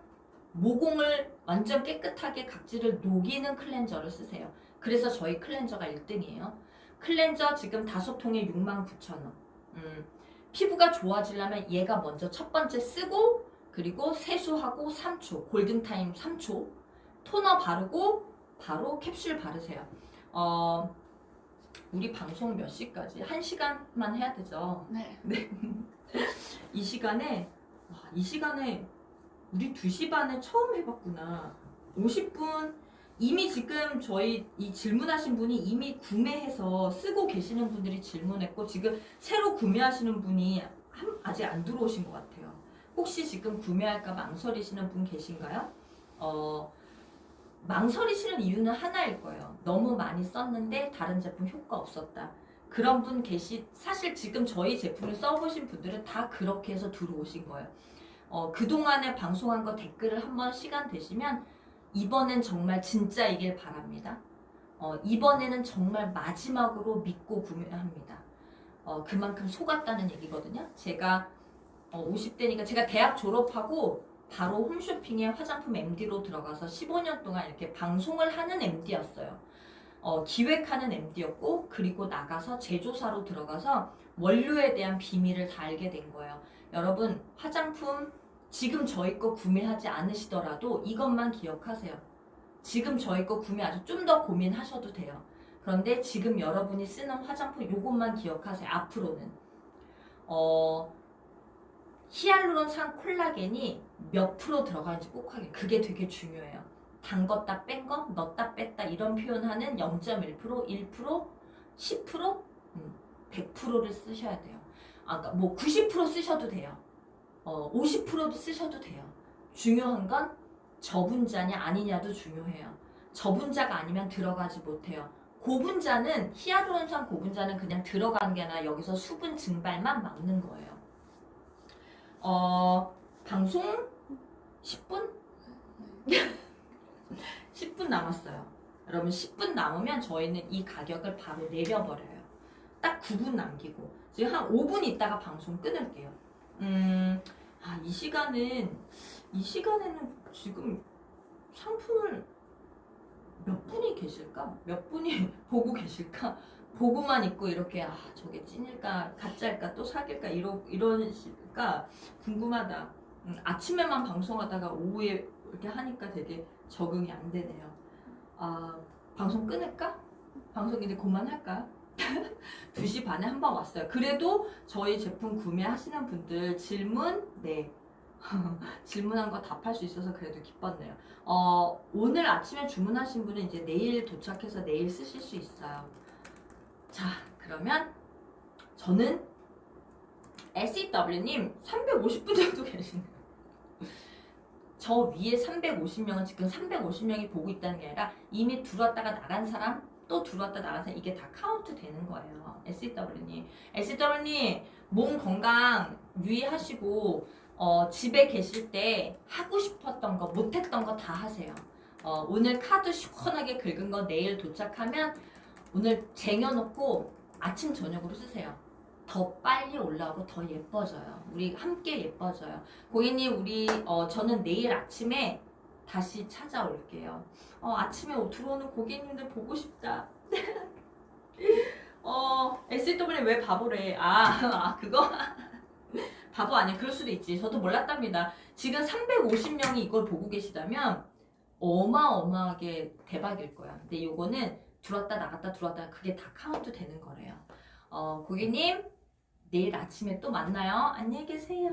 모공을 완전 깨끗하게 각질을 녹이는 클렌저를 쓰세요. 그래서 저희 클렌저가 1등이에요. 클렌저 지금 5통에 69,000원. 피부가 좋아지려면 얘가 먼저 첫 번째 쓰고 그리고 세수하고 3초, 골든타임 3초, 토너 바르고 바로 캡슐 바르세요. 우리 방송 몇 시까지? 1시간만 해야 되죠? 네. 이 시간에 우리 2시 반에 처음 해봤구나. 50분 이미 지금 저희 이 질문하신 분이 이미 구매해서 쓰고 계시는 분들이 질문했고 지금 새로 구매하시는 분이 아직 안 들어오신 것 같아요. 혹시 지금 구매할까 망설이시는 분 계신가요? 망설이시는 이유는 하나일 거예요. 너무 많이 썼는데 다른 제품 효과 없었다. 그런 분 사실 지금 저희 제품을 써보신 분들은 다 그렇게 해서 들어오신 거예요. 그동안에 방송한 거 댓글을 한번 시간 되시면 이번엔 정말 진짜이길 바랍니다. 이번에는 정말 마지막으로 믿고 구매합니다. 그만큼 속았다는 얘기거든요. 제가 50대니까 제가 대학 졸업하고 바로 홈쇼핑에 화장품 MD로 들어가서 15년 동안 이렇게 방송을 하는 MD였어요. 기획하는 MD였고 그리고 나가서 제조사로 들어가서 원료에 대한 비밀을 다 알게 된 거예요. 여러분 화장품 지금 저희 거 구매하지 않으시더라도 이것만 기억하세요. 지금 저희 거 구매 아주 좀 더 고민하셔도 돼요. 그런데 지금 여러분이 쓰는 화장품 요것만 기억하세요. 앞으로는 히알루론산 콜라겐이 몇 프로 들어가는지 꼭 확인. 그게 되게 중요해요. 담궜다 뺀 거, 넣었다 뺐다 이런 표현하는 0.1%, 1%, 10%, 100%를 쓰셔야 돼요. 아까 뭐 90% 쓰셔도 돼요. 50%도 쓰셔도 돼요. 중요한 건 저분자냐 아니냐도 중요해요. 저분자가 아니면 들어가지 못해요. 고분자는 히알루론산 고분자는 그냥 들어가는 게 아니라 여기서 수분 증발만 막는 거예요. 방송 10분? 10분 남았어요. 여러분 10분 남으면 저희는 이 가격을 바로 내려버려요. 딱 9분 남기고 지금 한 5분 있다가 방송 끊을게요. 이 시간에는 지금 상품을 몇 분이 계실까? 몇 분이 보고 계실까? 보고만 있고 이렇게 아 저게 찐일까 가짜일까 또 사귈까 이러실까 궁금하다. 아침에만 방송하다가 오후에 이렇게 하니까 되게 적응이 안 되네요. 아 방송 끊을까? 방송 이제 그만할까? 2시 반에 한 번 왔어요. 그래도 저희 제품 구매하시는 분들 질문 네 질문한 거 답할 수 있어서 그래도 기뻤네요. 오늘 아침에 주문하신 분은 이제 내일 도착해서 내일 쓰실 수 있어요. 자, 그러면 저는 SEW님 350분 정도 계시네요. 저 위에 350명은 지금 350명이 보고 있다는 게 아니라 이미 들어왔다가 나간 사람 또 들어왔다 나간 사람 이게 다 카운트 되는 거예요. SEW님. SEW님 몸 건강 유의하시고 집에 계실 때 하고 싶었던 거 못했던 거 다 하세요. 오늘 카드 시원하게 긁은 거 내일 도착하면 오늘 쟁여놓고 아침 저녁으로 쓰세요. 더 빨리 올라오고 더 예뻐져요. 우리 함께 예뻐져요. 고객님 우리 저는 내일 아침에 다시 찾아올게요. 아침에 들어오는 고객님들 보고 싶다. SW 왜 바보래? 그거 바보 아니야. 그럴 수도 있지. 저도 몰랐답니다. 지금 350명이 이걸 보고 계시다면 어마어마하게 대박일 거야. 근데 요거는 들어왔다 나갔다 들어왔다 그게 다 카운트 되는 거래요. 고객님 내일 아침에 또 만나요. 안녕히 계세요.